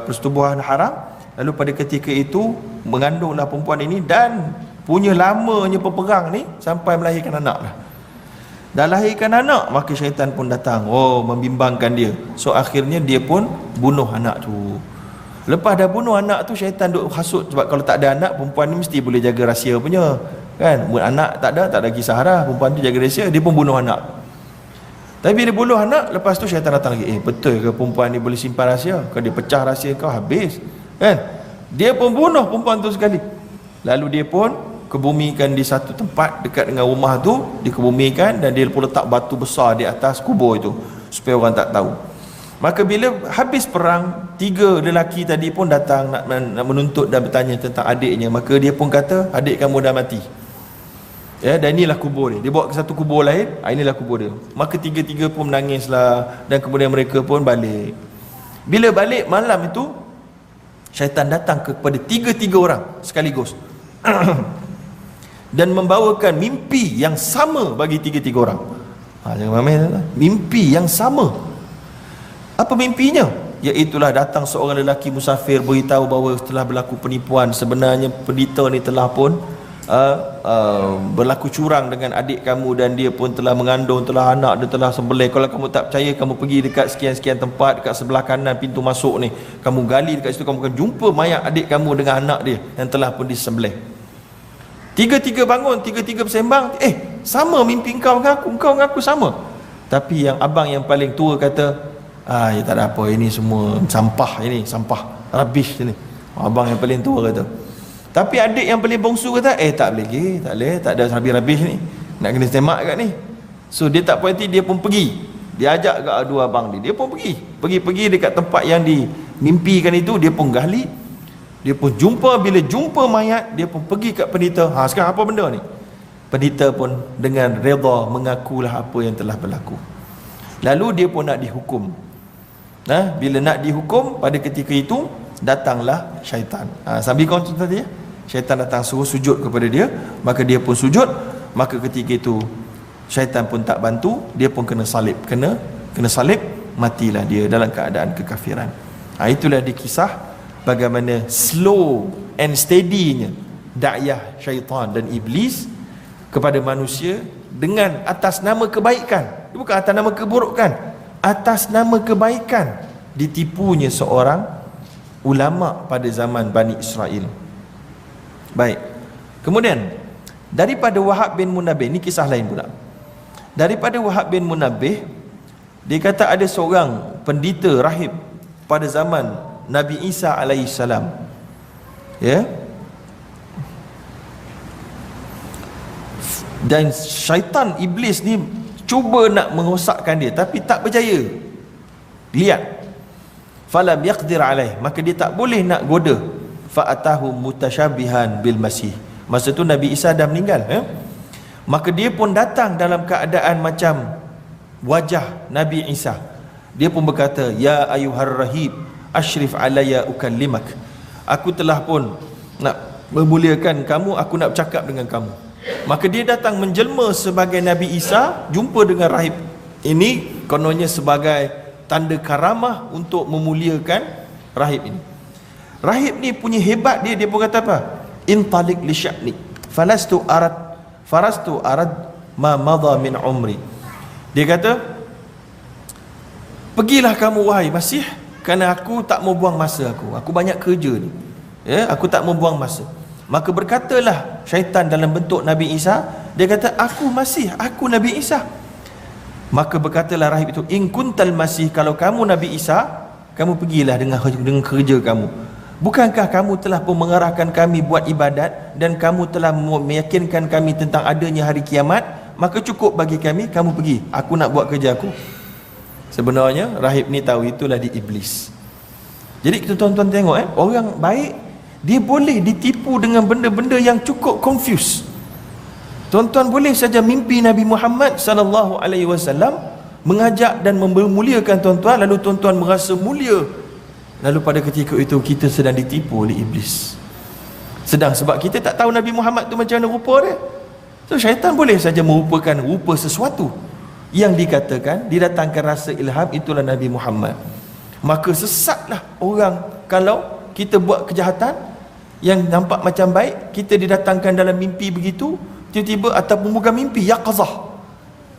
persetubuhan haram. Lalu pada ketika itu mengandunglah perempuan ini dan punya lamanya peperang ni sampai melahirkan anak lah. Dah lahirkan anak, maka syaitan pun datang, membimbangkan dia. So akhirnya dia pun bunuh anak tu. Lepas dah bunuh anak tu, syaitan duk hasut. Sebab kalau tak ada anak, perempuan ni mesti boleh jaga rahsia punya, kan? Anak tak ada kisah dah. Perempuan tu jaga rahsia, dia pun bunuh anak. Tapi bila bunuh anak, lepas tu syaitan datang lagi. Betul ke perempuan ni boleh simpan rahsia? Kalau dia pecah rahsia kau, habis, kan? Dia pun bunuh perempuan tu sekali. Lalu dia pun kebumikan di satu tempat dekat dengan rumah tu. Dia kebumikan dan dia pun letak batu besar di atas kubur itu supaya orang tak tahu. Maka bila habis perang, 3 lelaki tadi pun datang nak menuntut dan bertanya tentang adiknya. Maka dia pun kata, adik kamu dah mati. Dan inilah kubur dia. Dia bawa ke satu kubur lain, inilah kubur dia. Maka 3 pun menangislah. Dan kemudian mereka pun balik. Bila balik malam itu, syaitan datang kepada 3 orang sekaligus. dan membawakan mimpi yang sama bagi tiga-tiga orang. Jangan main, mimpi yang sama. Apa mimpinya? Iaitulah datang seorang lelaki musafir beritahu bahawa telah berlaku penipuan. Sebenarnya pendeta ni telah pun berlaku curang dengan adik kamu, dan dia pun telah mengandung, telah anak dia telah sembelih. Kalau kamu tak percaya, kamu pergi dekat sekian-sekian tempat dekat sebelah kanan pintu masuk ni, kamu gali dekat situ, kamu akan jumpa mayat adik kamu dengan anak dia yang telah pun disembelih. Tiga-tiga bangun, tiga-tiga bersembang, sama mimpi engkau dengan aku sama. Tapi yang abang yang paling tua kata, ya tak ada apa, ini semua sampah, ini sampah, rubbish ni. Abang yang paling tua kata. Tapi adik yang paling bongsu kata, tak boleh, tak ada habis-habis ni, nak kena tembak kat ni. So dia tak puas hati, dia pun pergi. Dia ajak kat dua abang dia pun pergi dekat tempat yang dimimpikan itu. Dia pun gali, dia pun jumpa. Bila jumpa mayat, dia pun pergi kat pendeta. Sekarang apa benda ni? Pendeta pun dengan redha mengakulah apa yang telah berlaku. Lalu dia pun nak dihukum. Bila nak dihukum, pada ketika itu datanglah syaitan. Sambil kawan tu tadi ya, syaitan datang suruh sujud kepada dia, maka dia pun sujud. Maka ketika itu syaitan pun tak bantu, dia pun kena salib, kena salib, matilah dia dalam keadaan kekafiran. Itulah dikisah bagaimana slow and steady-nya dakwah syaitan dan iblis kepada manusia dengan atas nama kebaikan, bukan atas nama keburukan, atas nama kebaikan ditipunya seorang ulama pada zaman Bani Israel. Baik. Kemudian daripada Wahab bin Munabbih, ni kisah lain pula. Daripada Wahab bin Munabbih, dia kata ada seorang pendeta rahib pada zaman Nabi Isa alaihissalam. Ya. Dan syaitan iblis ni cuba nak merosakkan dia, tapi tak berjaya. Lihat, falam yaqdir alaih, maka dia tak boleh nak goda. Fa'atahu mutasyabihan bil masih. Masa tu Nabi Isa dah meninggal, maka dia pun datang dalam keadaan macam wajah Nabi Isa. Dia pun berkata, ya ayuhar rahib ashrif alayya ukallimak. Aku telah pun nak memuliakan kamu, aku nak bercakap dengan kamu. Maka dia datang menjelma sebagai Nabi Isa, jumpa dengan rahib ini, kononnya sebagai tanda karamah untuk memuliakan rahib ini. Rahib ni punya hebat dia pun kata apa? Intalik li sya'ni farastu arad ma madha min umri. Dia kata, pergilah kamu wahai Masih, kerana aku tak mau buang masa aku banyak kerja ni. Aku tak mau buang masa. Maka berkatalah syaitan dalam bentuk Nabi Isa, dia kata, aku Masih, aku Nabi Isa. Maka berkatalah rahib itu, in kuntal Masih, kalau kamu Nabi Isa, kamu pergilah dengan kerja kamu. Bukankah kamu telah pun mengarahkan kami buat ibadat, dan kamu telah meyakinkan kami tentang adanya hari kiamat? Maka cukup bagi kami, kamu pergi, aku nak buat kerja aku. Sebenarnya rahib ni tahu itulah di iblis. Jadi tuan-tuan tengok, orang baik dia boleh ditipu dengan benda-benda yang cukup confuse. Tuan-tuan boleh saja mimpi Nabi Muhammad sallallahu alaihi wasallam mengajak dan memuliakan tuan-tuan, lalu tuan-tuan merasa mulia, lalu pada ketika itu kita sedang ditipu oleh iblis. Sedang sebab kita tak tahu Nabi Muhammad tu macam mana rupa dia, so syaitan boleh saja merupakan rupa sesuatu yang dikatakan didatangkan rasa ilham, itulah Nabi Muhammad. Maka sesatlah orang kalau kita buat kejahatan yang nampak macam baik, kita didatangkan dalam mimpi begitu, tiba-tiba, ataupun bukan mimpi, yaqazah,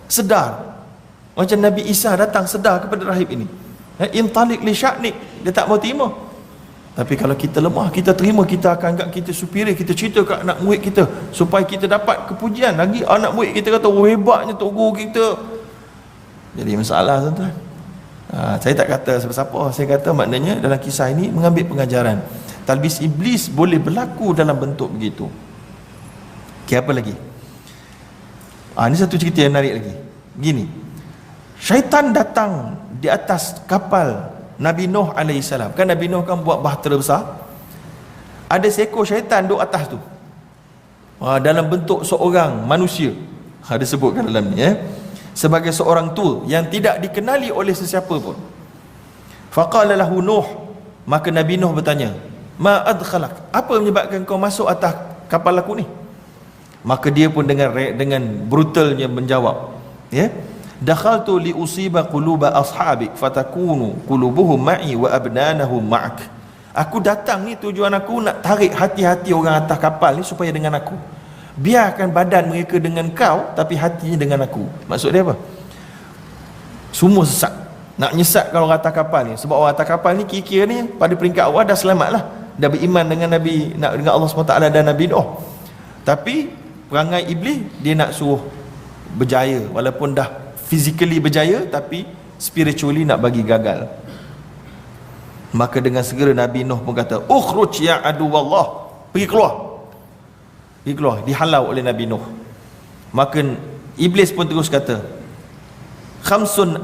sedar. Macam Nabi Isa datang sedar kepada rahib ini, intalik li sya'nik, dia tak mau terima. Tapi kalau kita lemah, kita terima, kita akan anggap kita superior, kita cerita kat anak murid kita supaya kita dapat kepujian lagi. Anak murid kita kata, oh hebatnya tok guru kita. Jadi masalah tuan-tuan. Saya tak kata siapa-siapa, saya kata maknanya dalam kisah ini mengambil pengajaran. Talbis iblis boleh berlaku dalam bentuk begitu. Okay, apa lagi? Ini satu cerita yang menarik lagi. Begini, syaitan datang di atas kapal Nabi Nuh alaihissalam. Kan Nabi Nuh kan buat bahtera besar. Ada seekor syaitan duduk atas tu, dalam bentuk seorang manusia. Ada sebutkan dalam ni, sebagai seorang tua yang tidak dikenali oleh sesiapa pun. Faqala lahu Nuh, maka Nabi Nuh bertanya, ma adkhalak, apa menyebabkan kau masuk atas kapal aku ni? Maka dia pun dengan brutalnya menjawab, ya, dakhaltu li usiba quluba ashabik fatakunu qulubuhum ma'i wa abnanahum ma'ak. Aku datang ni tujuan aku nak tarik hati-hati orang atas kapal ni supaya dengan aku. Biarkan badan mereka dengan kau, tapi hatinya dengan aku. Maksud dia apa? Semua sesat, nak nyesatkan orang atas kapal ni. Sebab orang atas kapal ni kira-kira ni pada peringkat awal dah selamat lah, dah beriman dengan Nabi, dengan Allah SWT dan Nabi Nuh. Tapi perangai iblis, dia nak suruh berjaya, walaupun dah physically berjaya, tapi spiritually nak bagi gagal. Maka dengan segera Nabi Nuh pun kata, ukhruj ya aduwallah, pergi keluar, dihalau oleh Nabi Nuh. Maka iblis pun terus kata, khamsun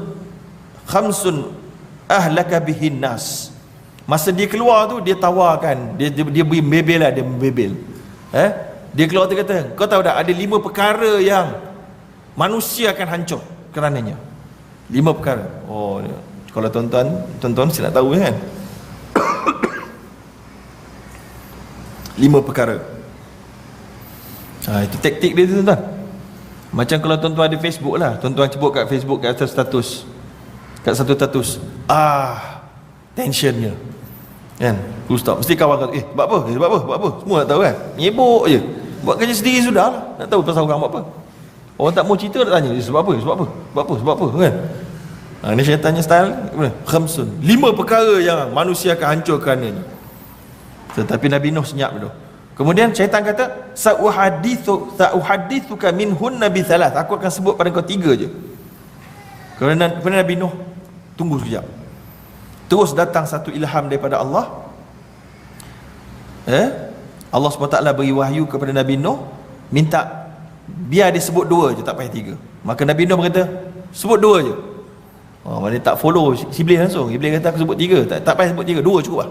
ahlaka bihin nas. Masa dia keluar tu, dia tawarkan, dia membebel lah, dia membebel. Dia keluar tu kata, kau tahu tak, ada 5 perkara yang manusia akan hancur kerananya. 5 perkara. Oh, kalau tuan-tuan saya nak tahu kan. 5 perkara. Itu taktik dia tu, tuan-tuan. Macam kalau tuan-tuan ada Facebook lah, tuan-tuan sebut kat Facebook, kat atas status, kat satu status, tensionnya kan, full stop, mesti kawan kata, sebab apa, semua nak tahu kan, nyebuk je, buat kerja sendiri sudah lah, nak tahu pasal orang buat apa. Orang tak mau cerita, nak tanya, sebab apa kan. Ni syaitannya style, khamsun, 5 perkara yang manusia akan hancur kerana ni. Tetapi Nabi Nuh senyap dulu. Kemudian syaitan kata, sa'uhadithuka minhunna bi thalath, aku akan sebut pada kau 3 je. Kerana Nabi Nuh tunggu sekejap. Terus datang satu ilham daripada Allah. Allah SWT beri wahyu kepada Nabi Nuh, minta biar dia sebut 2 je, tak payah 3. Maka Nabi Nuh berkata, sebut 2 je. Maksudnya tak follow Iblis langsung. Iblis kata aku sebut 3, tak payah sebut 3, 2 cukup lah.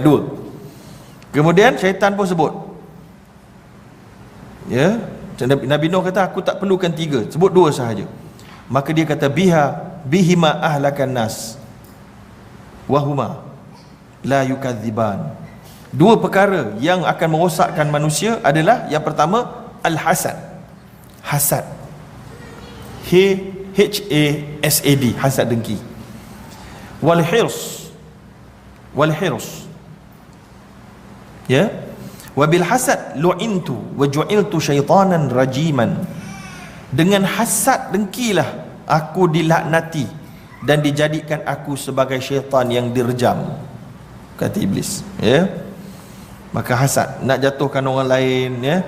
2. Kemudian syaitan pun sebut, ya, Nabi Nuh kata aku tak perlukan 3, sebut 2 sahaja. Maka dia kata, bihima ahlakan nas wahuma la yukadziban. 2 perkara yang akan merosakkan manusia adalah, yang pertama, al-hasad. Hasad, H-A-S-A-D, hasad, dengki. Wal hirs, ya, wabil hasad lu'intu wa ju'iltu syaitanan rajiman. Dengan hasad dengkilah aku dilaknati dan dijadikan aku sebagai syaitan yang direjam, kata iblis, ya. Maka hasad, nak jatuhkan orang lain, ya.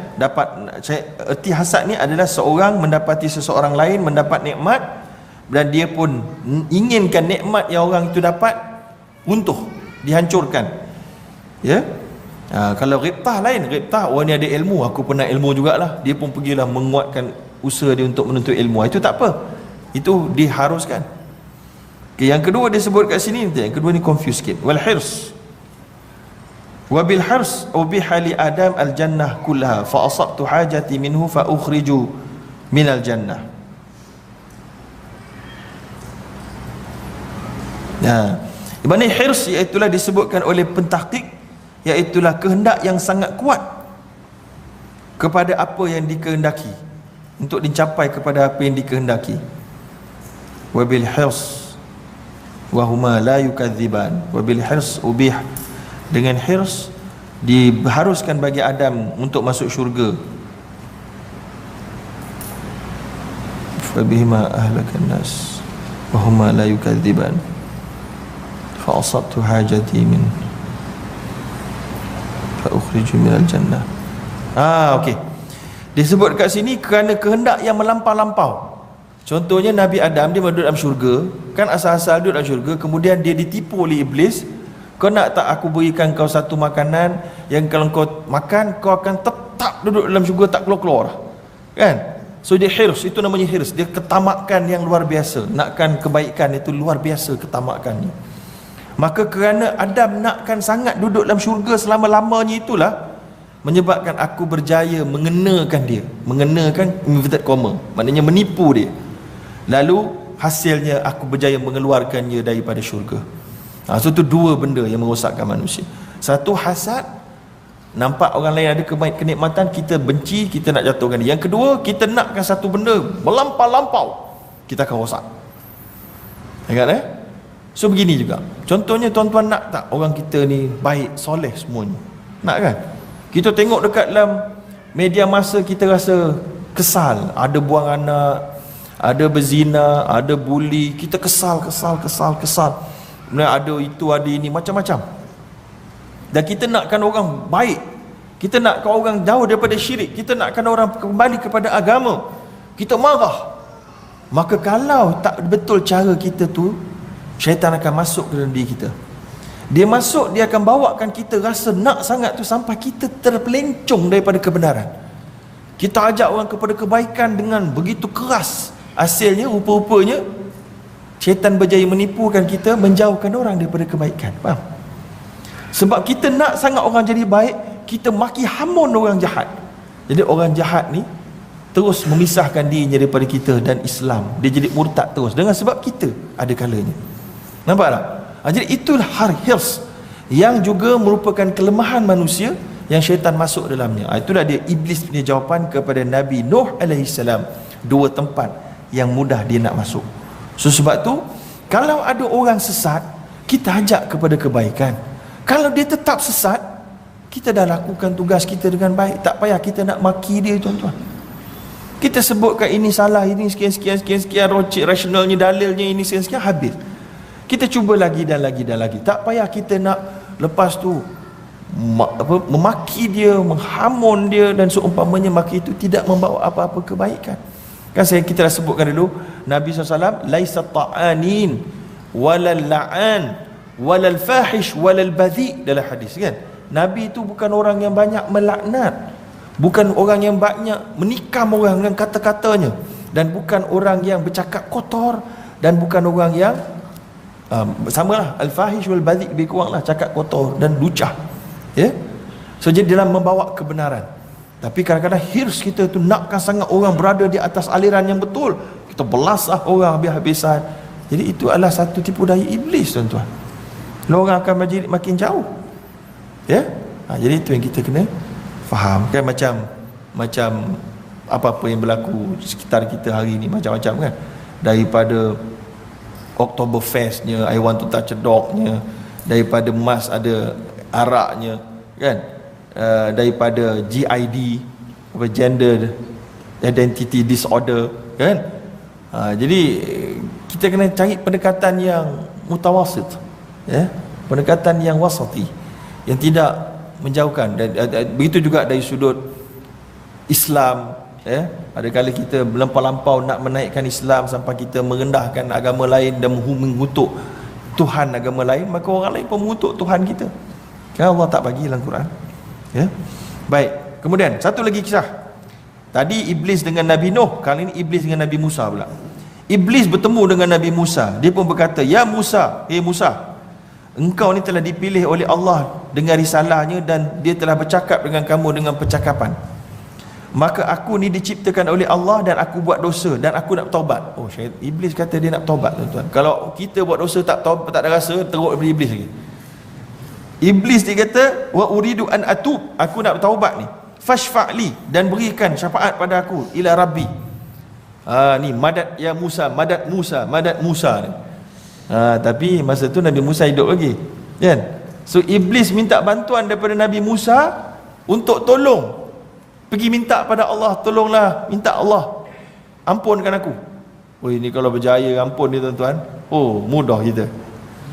Erti hasad ni adalah seorang mendapati seseorang lain mendapat nikmat dan dia pun inginkan nikmat yang orang itu dapat runtuh, dihancurkan, ya. Kalau ghibtah lain, ghibtah orang ni ada ilmu, aku pun nak ilmu jugalah, dia pun pergilah menguatkan usaha dia untuk menuntut ilmu, itu tak apa, itu diharuskan. Yang kedua dia sebut kat sini, yang kedua ni confuse sikit. Wal hirs, wabil hirs ubiha li adam al jannah kullaha fa asabtu hajati minhu fa ukhriju minal jannah. Di mana hirs, iaitulah disebutkan oleh pentahqiq, iaitulah kehendak yang sangat kuat kepada apa yang dikehendaki, untuk dicapai kepada apa yang dikehendaki. Wabil hirs wahuma la yukadziban. Wabil hirs ubih, dengan hirs diharuskan bagi Adam untuk masuk syurga. Fabihima ahlakan nas wahuma la yukadziban fa asabtu hajati min fa ukhriju minal jannah. Okey, disebut kat sini kerana kehendak yang melampau-lampau. Contohnya Nabi Adam, dia duduk dalam syurga, kan asal-asal duduk dalam syurga, kemudian dia ditipu oleh iblis. Kau nak tak aku berikan kau satu makanan yang kalau kau makan, kau akan tetap duduk dalam syurga, tak keluar-keluar, kan? So dia hirs, itu namanya hirs. Dia ketamakan yang luar biasa, nakkan kebaikan, itu luar biasa ketamakannya. Maka kerana Adam nakkan sangat duduk dalam syurga selama-lamanya, itulah menyebabkan aku berjaya mengenakan dia, mengenakan inverted comma, maknanya menipu dia. Lalu hasilnya aku berjaya mengeluarkannya daripada syurga. So itu 2 benda yang merosakkan manusia. Satu hasad, Nampak orang lain ada kenikmatan, kita benci, kita nak jatuhkan dia. Yang kedua, kita nakkan satu benda melampau-lampau, kita akan rosak. Ingat So begini juga. Contohnya tuan-tuan nak tak orang kita ni baik, soleh semuanya? Nak kan? Kita tengok dekat dalam media masa, kita rasa kesal. Ada buang anak, ada berzina, ada buli. Kita kesal. Kemudian ada itu, ada ini, macam-macam. Dan kita nakkan orang baik, kita nakkan orang jauh daripada syirik, kita nakkan orang kembali kepada agama, kita marah. Maka kalau tak betul cara kita tu, syaitan akan masuk ke dalam diri kita. Dia masuk, dia akan bawakan kita rasa nak sangat tu sampai kita terpelencong daripada kebenaran. Kita ajak orang kepada kebaikan dengan begitu keras. Hasilnya, rupa-rupanya syaitan berjaya menipukan kita, menjauhkan orang daripada kebaikan. Faham? Sebab kita nak sangat orang jadi baik, kita maki hamun orang jahat. Jadi orang jahat ni terus memisahkan dirinya daripada kita dan Islam. Dia jadi murtad terus dengan sebab kita ada kalanya. Nampak tak? Jadi itulah hirs yang juga merupakan kelemahan manusia yang syaitan masuk dalamnya. Itulah dia iblis punya jawapan kepada Nabi Nuh AS. Dua tempat yang mudah dia nak masuk. So sebab tu, kalau ada orang sesat, kita ajak kepada kebaikan. Kalau dia tetap sesat, kita dah lakukan tugas kita dengan baik. Tak payah kita nak maki dia, tuan-tuan. Kita sebutkan ini salah, ini sekian, rocik rasionalnya, dalilnya ini sekian, habis. Kita cuba lagi dan lagi. Tak payah kita nak lepas tu memaki dia, menghamun dia, dan seumpamanya maki itu tidak membawa apa-apa kebaikan. Kan kita dah sebutkan dulu, Nabi SAW, laisa ta'anin walal la'an walal fahish walal badhi, dalam hadis kan. Nabi itu bukan orang yang banyak melaknat, bukan orang yang banyak menikam orang dengan kata-katanya, dan bukan orang yang bercakap kotor, dan bukan orang yang samalah al-fahish wal badhi, lebih kurang lah cakap kotor dan lucah. So jadi dalam membawa kebenaran. Tapi kadang-kadang hirs kita tu nakkan sangat orang berada di atas aliran yang betul, kita belasah orang habis-habisan. Jadi itu adalah satu tipu daya iblis, tuan-tuan. Orang akan makin jauh. Jadi itu yang kita kena faham. Kan macam apa-apa yang berlaku sekitar kita hari ni, macam-macam kan. Daripada Oktoberfestnya, I want to touch a dognya, daripada mas ada araknya kan, daripada GID, gender identity disorder kan. Jadi kita kena cari pendekatan yang mutawasit, pendekatan yang wasati, yang tidak menjauhkan. Dan begitu juga dari sudut Islam, ada kali kita melampau-lampau nak menaikkan Islam sampai kita merendahkan agama lain dan mengutuk Tuhan agama lain, maka orang lain pun mengutuk Tuhan kita. Kan Allah tak bagi dalam Quran. Baik, kemudian satu lagi kisah. Tadi iblis dengan Nabi Nuh, kali ini iblis dengan Nabi Musa pula. Iblis bertemu dengan Nabi Musa, dia pun berkata, "Ya Musa, Musa, engkau ni telah dipilih oleh Allah dengan risalahnya, dan dia telah bercakap dengan kamu dengan percakapan. Maka aku ni diciptakan oleh Allah dan aku buat dosa dan aku nak taubat." Oh, iblis kata dia nak taubat, tuan-tuan. Kalau kita buat dosa tak taubat, tak ada rasa, teruk daripada iblis lagi. Iblis dia kata, "Wa uridu an atub," aku nak taubat ni. "Fashfa'li," dan berikan syafaat pada aku, ila rabbi. Ni madad ya Musa, madad Musa ni. Tapi masa tu Nabi Musa hidup lagi, kan? So iblis minta bantuan daripada Nabi Musa untuk tolong, pergi minta pada Allah, "Tolonglah, minta Allah ampunkan aku." Oh, ini kalau berjaya ampun ni, tuan-tuan, oh mudah kita.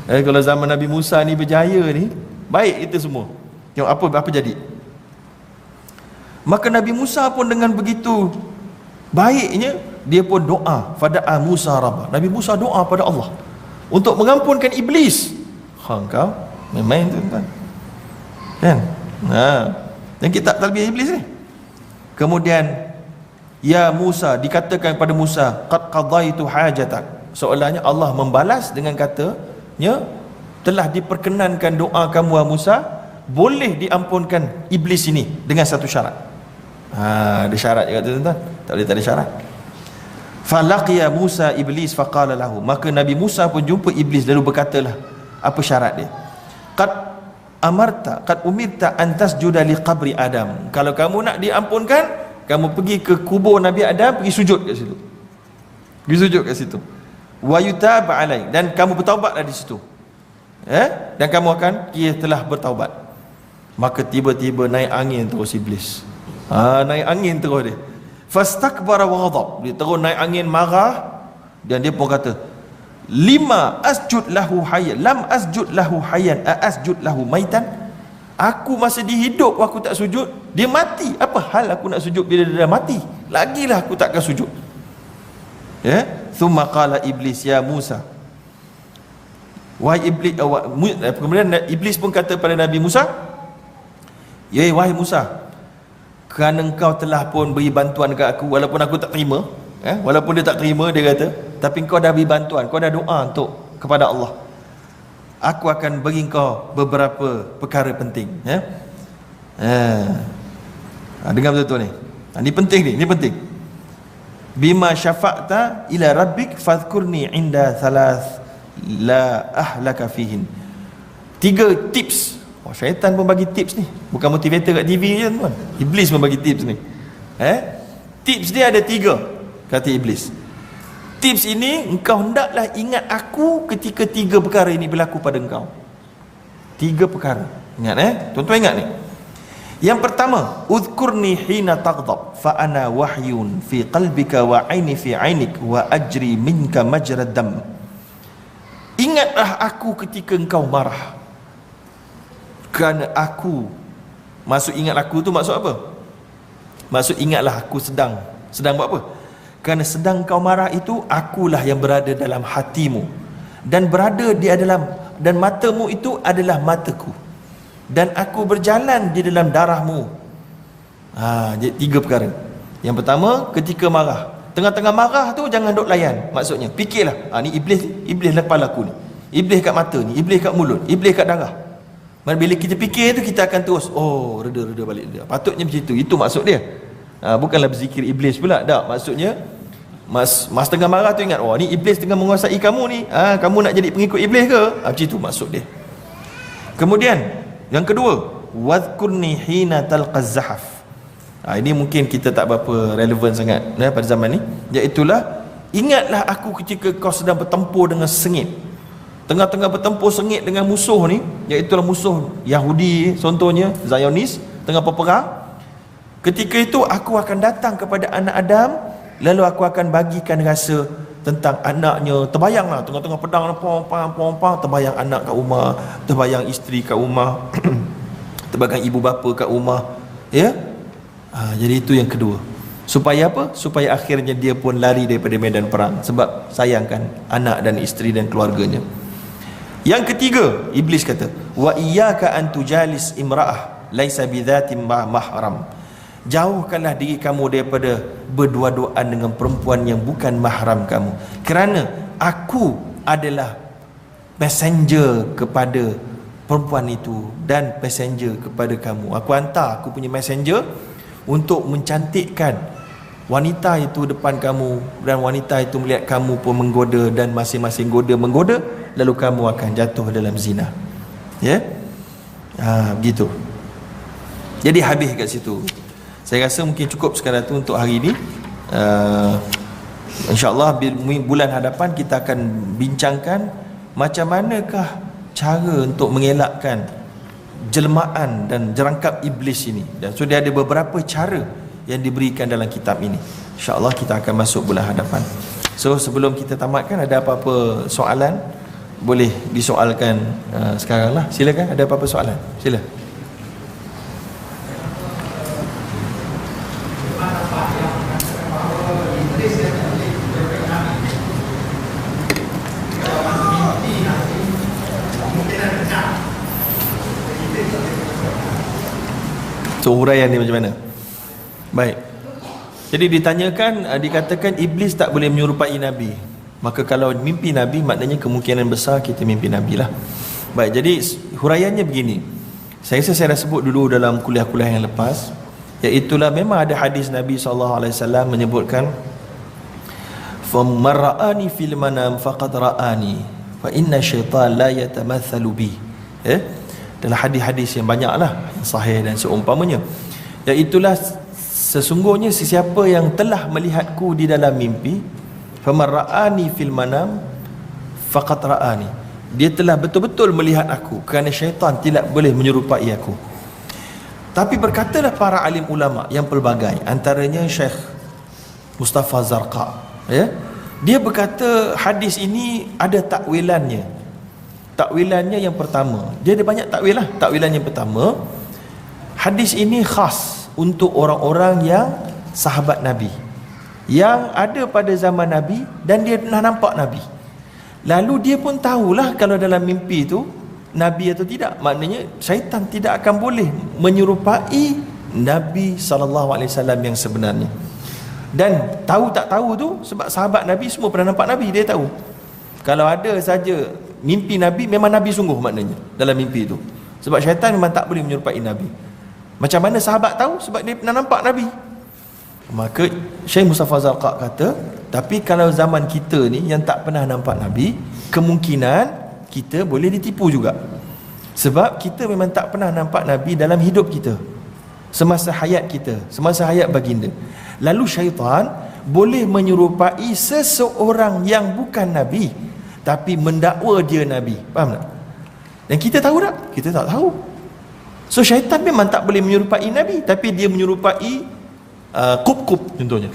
Kalau zaman Nabi Musa ni berjaya ni, baik kita semua. Tengok apa jadi. Maka Nabi Musa pun dengan begitu baiknya, dia pun doa, fada'a Musa rabbah. Nabi Musa doa pada Allah untuk mengampunkan iblis. Kau main-main, tuan-tuan, kan? Dan kitab talbiyah iblis ni. Kemudian, "Ya Musa," dikatakan kepada Musa, "Qad qadaitu hajatak." Seolahnya Allah membalas dengan katanya, telah diperkenankan doa kamu wahai Musa, boleh diampunkan iblis ini dengan satu syarat. Ada syarat juga, tuan-tuan, tak boleh tak ada syarat. Falaqiya Musa iblis faqala lahu, maka Nabi Musa pun jumpa iblis lalu berkatalah, apa syarat dia? "Qad amarta qad umirta an tasjuda li qabri Adam. Kalau kamu nak diampunkan, kamu pergi ke kubur Nabi Adam, pergi sujud kat situ. Pergi sujud kat situ. Wa yutab alai, dan kamu bertaubatlah di situ. Dan kamu akan kira telah bertaubat. Maka tiba-tiba naik angin terus iblis. Naik angin terus dia. Fastakbara wa ghadab. Dia terus naik angin, marah, dan dia pun kata, lima asjud lahu hayyan lam asjud lahu hayyan asjud lahu maitan. Aku masa dia hidup aku tak sujud, dia mati, apa hal aku nak sujud bila dia dah mati? Lagilah aku takkan sujud. Thumma qala iblis ya Musa, wahai iblis. Kemudian iblis pun kata pada Nabi Musa, ya wahai Musa, kerana engkau telah pun beri bantuan dekat aku, walaupun aku tak terima, walaupun dia tak terima, dia kata, tapi engkau dah beri bantuan, kau dah doa untuk kepada Allah, aku akan beri engkau beberapa perkara penting. Dengar betul-betul ni. Ni penting ni penting. Bima syafa'ta ila rabbik fadhkurni inda thalath la ahlaka fihin. 3 tips. Syaitan pun bagi tips ni, bukan motivator kat TV je tuan. Iblis pun bagi tips ni. Tips dia ada 3, kata iblis. Tips ini, engkau hendaklah ingat aku ketika 3 perkara ini berlaku pada engkau. 3 perkara. Ingat tuan-tuan ingat ni. Yang pertama, udhkurni hina taghdab fa ana wahyun fi qalbika wa aini fi ainik wa ajri minka majrad dam. Ingatlah aku ketika engkau marah. Kerana aku, maksud ingat aku tu maksud apa? Maksud ingatlah aku sedang buat apa? Kerana sedang kau marah itu, akulah yang berada dalam hatimu, dan berada di dalam, dan matamu itu adalah mataku, dan aku berjalan di dalam darahmu. Jadi 3 perkara. Yang pertama, ketika marah, tengah-tengah marah tu jangan duk layan. Maksudnya fikirlah, ni iblis lah kepala aku ni, iblis kat mata ni, iblis kat mulut, iblis kat darah. Bila kita fikir tu, kita akan terus reda balik dia. Patutnya macam itu. Itu maksud dia. Bukanlah berzikir iblis pula. Tak, maksudnya mas tengah marah tu ingat, ni iblis tengah menguasai kamu ni. Kamu nak jadi pengikut iblis ke? Macam itu maksud dia. Kemudian yang kedua, wadhkurni hina talqaz zahaf. Ini mungkin kita tak berapa relevan sangat pada zaman ni. Iaitulah, ingatlah aku ketika kau sedang bertempur dengan sengit. Tengah-tengah bertempur sengit dengan musuh ni, iaitulah musuh Yahudi, contohnya Zionis, tengah berperang. Ketika itu aku akan datang kepada anak Adam, lalu aku akan bagikan rasa tentang anaknya. Terbayanglah tengah-tengah pedang, pom-pom, terbayang anak kat rumah, terbayang isteri kat rumah, terbayang ibu bapa kat rumah. Jadi itu yang kedua. Supaya apa? Supaya akhirnya dia pun lari daripada medan perang, sebab sayangkan anak dan isteri dan keluarganya. Yang ketiga, iblis kata, wa iyyaka an tujalis imra'ah laisa bidhatin mahram. Jauhkanlah diri kamu daripada berdua-duaan dengan perempuan yang bukan mahram kamu, kerana aku adalah messenger kepada perempuan itu dan messenger kepada kamu. Aku hantar aku punya messenger untuk mencantikkan wanita itu depan kamu, dan wanita itu melihat kamu pun menggoda, dan masing-masing menggoda, lalu kamu akan jatuh dalam zina. Begitu. Jadi habis kat situ. Saya rasa mungkin cukup sekadar tu untuk hari ini. InsyaAllah bulan hadapan kita akan bincangkan macam manakah cara untuk mengelakkan jelmaan dan jerangkap iblis ini. Dan so dia ada beberapa cara yang diberikan dalam kitab ini. InsyaAllah kita akan masuk bulan hadapan. So sebelum kita tamatkan, ada apa-apa soalan boleh disoalkan sekarang lah. Silakan, ada apa-apa soalan? Sila. So huraian ni macam mana? Baik. Jadi ditanyakan, dikatakan iblis tak boleh menyerupai Nabi. Maka kalau mimpi Nabi, maknanya kemungkinan besar kita mimpi Nabi lah. Baik, jadi huraiannya begini. Saya rasa saya dah sebut dulu dalam kuliah-kuliah yang lepas, iaitulah memang ada hadis Nabi SAW menyebutkan, فَمَنْ رَآنِي فِي الْمَنَامِ فَقَدْ رَآنِي فَإِنَّ الشَّيْطَانَ لَا يَتَمَثَّلُ بِي. dalam hadis-hadis yang banyak lah, yang sahih dan seumpamanya, iaitulah sesungguhnya sesiapa yang telah melihatku di dalam mimpi, faman ra'ani fil manam faqad ra'ani, dia telah betul-betul melihat aku, kerana syaitan tidak boleh menyerupai aku. Tapi berkatalah para alim ulama yang pelbagai, antaranya Syekh Mustafa Zarqa, ya, dia berkata hadis ini ada takwilannya. Takwilannya yang pertama, dia ada banyak takwil lah. Takwilan yang pertama, hadis ini khas untuk orang-orang yang sahabat Nabi, yang ada pada zaman Nabi dan dia pernah nampak Nabi. Lalu dia pun tahulah kalau dalam mimpi itu Nabi atau tidak. Maknanya syaitan tidak akan boleh menyerupai Nabi SAW yang sebenarnya. Dan tahu tak tahu tu sebab sahabat Nabi semua pernah nampak Nabi, dia tahu. Kalau ada saja mimpi Nabi, memang Nabi sungguh maknanya dalam mimpi itu. Sebab syaitan memang tak boleh menyerupai Nabi. Macam mana sahabat tahu? Sebab dia pernah nampak Nabi. Maka Syekh Mustafa Zarqa kata, tapi kalau zaman kita ni yang tak pernah nampak Nabi, kemungkinan kita boleh ditipu juga. Sebab kita memang tak pernah nampak Nabi dalam hidup kita, semasa hayat kita, semasa hayat baginda. Lalu syaitan boleh menyerupai seseorang yang bukan Nabi, tapi mendakwa dia Nabi. Faham tak? Dan kita tahu tak? Kita tak tahu. So syaitan memang tak boleh menyerupai Nabi, tapi dia menyerupai Qub-Qub contohnya.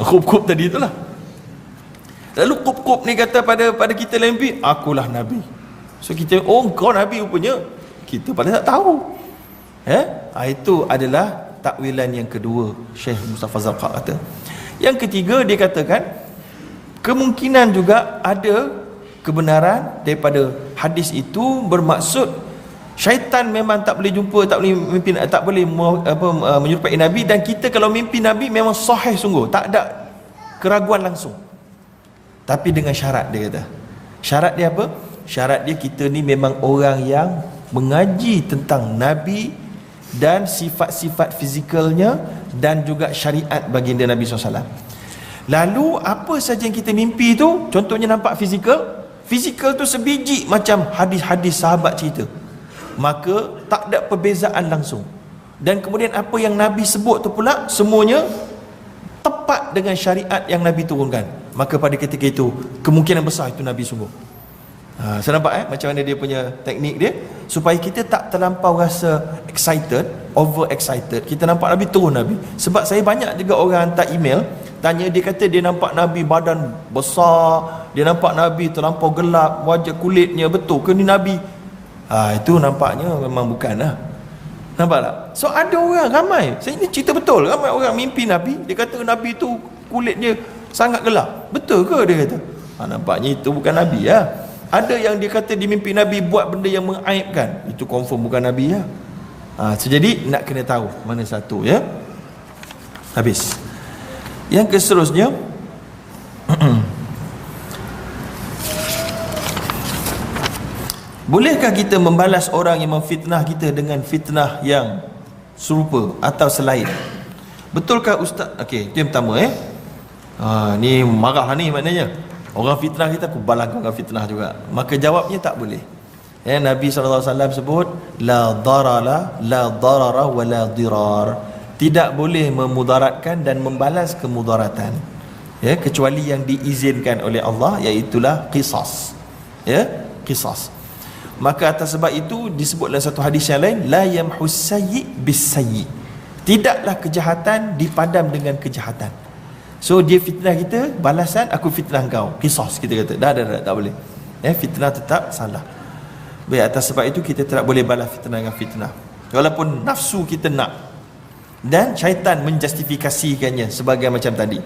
Qub-Qub tadi itulah. Lalu Qub-Qub ni kata pada kita dalam mimpi, akulah Nabi. So kita, oh kau Nabi rupanya. Kita pada tak tahu. Itu adalah takwilan yang kedua, Syekh Mustafa Zarqa kata. Yang ketiga, dia katakan kemungkinan juga ada kebenaran daripada hadis itu, bermaksud syaitan memang tak boleh jumpa, tak boleh mimpi, tak boleh menyerupai Nabi. Dan kita kalau mimpi Nabi memang sahih sungguh, tak ada keraguan langsung. Tapi dengan syarat, dia kata. Syarat dia apa? Syarat dia kita ni memang orang yang mengaji tentang Nabi dan sifat-sifat fizikalnya dan juga syariat baginda Nabi SAW. Lalu apa saja yang kita mimpi tu, contohnya nampak fizikal tu sebiji macam hadis-hadis sahabat cerita, maka tak ada perbezaan langsung. Dan kemudian apa yang Nabi sebut tu pula semuanya tepat dengan syariat yang Nabi turunkan, maka pada ketika itu kemungkinan besar itu Nabi sungguh. Saya nampak macam mana dia punya teknik dia, supaya kita tak terlampau rasa excited, over excited. Kita nampak Nabi, turun Nabi. Sebab saya banyak juga orang hantar email tanya, dia kata dia nampak Nabi badan besar, dia nampak Nabi terlampau gelap, wajah kulitnya, betul ke ni Nabi? Itu nampaknya memang bukan lah. Nampak tak? So ada orang ramai, saya ini cerita betul, ramai orang mimpi Nabi, dia kata Nabi tu kulitnya sangat gelap. Betul ke dia kata? Nampaknya itu bukan Nabi ya. Ada yang dia kata di mimpi Nabi buat benda yang mengaibkan, itu confirm bukan Nabi ya. So jadi nak kena tahu mana satu ya. Habis. Yang seterusnya bolehkah kita membalas orang yang memfitnah kita dengan fitnah yang serupa atau selain? Betulkah Ustaz? Okey, itu yang pertama ni marah ni maknanya. Orang fitnah kita, aku balas orang fitnah juga. Maka jawabnya tak boleh. Nabi SAW sebut la darara wa la dirar. Tidak boleh memudaratkan dan membalas kemudaratan, kecuali yang diizinkan oleh Allah, iaitulah qisas. Qisas. Maka atas sebab itu disebut dalam satu hadis yang lain, la yamhus sayyi bis sayyi. Tidaklah kejahatan dipadam dengan kejahatan. So dia fitnah kita, balasan aku fitnah kau, qisas kita kata. Dah tak boleh. Fitnah tetap salah. Baik, atas sebab itu kita tidak boleh balas fitnah dengan fitnah, walaupun nafsu kita nak, dan syaitan menjustifikasikannya sebagai macam tadi.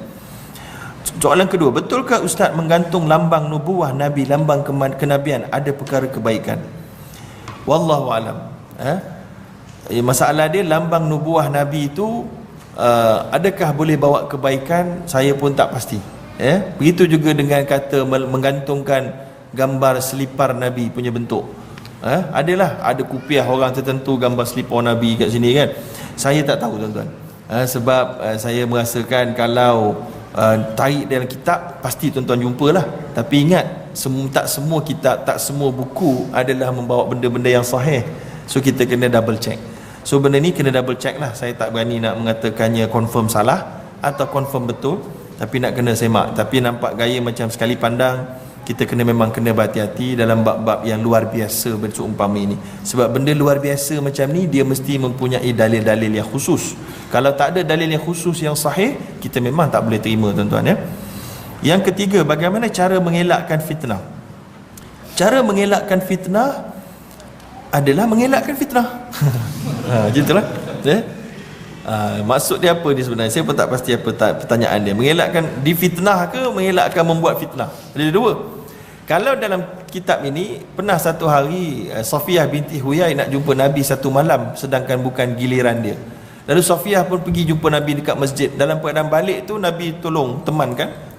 Soalan kedua, betulkah Ustaz menggantung lambang nubuah Nabi, lambang kenabian ada perkara kebaikan? Wallahu alam. Masalah dia lambang nubuah Nabi itu adakah boleh bawa kebaikan? Saya pun tak pasti. Begitu juga dengan kata menggantungkan gambar selipar Nabi punya bentuk. Adalah ada kupiah orang tertentu gambar selipar Nabi kat sini kan. Saya tak tahu tuan-tuan. Sebab saya merasakan kalau tarik dalam kitab pasti tuan-tuan jumpalah. Tapi ingat, tak semua kitab, tak semua buku adalah membawa benda-benda yang sahih. So kita kena double check. So benda ni kena double check lah. Saya tak berani nak mengatakannya confirm salah atau confirm betul, tapi nak kena semak. Tapi nampak gaya macam sekali pandang, kita memang kena berhati-hati dalam bab-bab yang luar biasa berseumpama ini. Sebab benda luar biasa macam ni, dia mesti mempunyai dalil-dalil yang khusus. Kalau tak ada dalil yang khusus yang sahih, kita memang tak boleh terima, tuan-tuan ya. Yang ketiga, bagaimana cara mengelakkan fitnah? Cara mengelakkan fitnah adalah mengelakkan fitnah. Gitulah ya. Maksud dia apa dia sebenarnya? Saya pun tak pasti apa pertanyaan dia. Mengelakkan difitnah ke mengelakkan membuat fitnah? Ada dua. Kalau dalam kitab ini, pernah satu hari Safiyah binti Huyai nak jumpa Nabi satu malam, sedangkan bukan giliran dia. Lalu Safiyah pun pergi jumpa Nabi dekat masjid. Dalam keadaan balik tu, Nabi tolong temankan.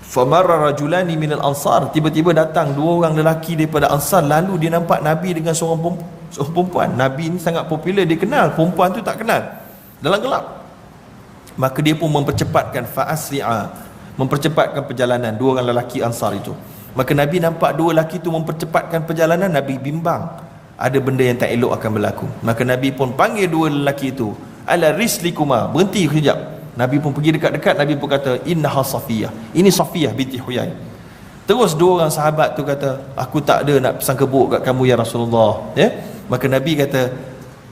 Famarra rajulani minal ansar, tiba-tiba datang dua orang lelaki daripada Ansar. Lalu dia nampak Nabi dengan seorang perempuan. Nabi ni sangat popular, dia kenal, perempuan tu tak kenal. Dalam gelap, maka dia pun mempercepatkan fa'asri'a, mempercepatkan perjalanan dua orang lelaki Ansar itu. Maka Nabi nampak dua lelaki itu mempercepatkan perjalanan. Nabi bimbang ada benda yang tak elok akan berlaku. Maka Nabi pun panggil dua lelaki itu, ala rislikuma, berhenti sekejap. Nabi pun pergi dekat-dekat. Nabi pun kata, innaha Safiyah, ini Safiyah binti Huyai. Terus dua orang sahabat tu kata, aku tak ada nak sangka buruk kat kamu ya Rasulullah ya. Maka Nabi kata,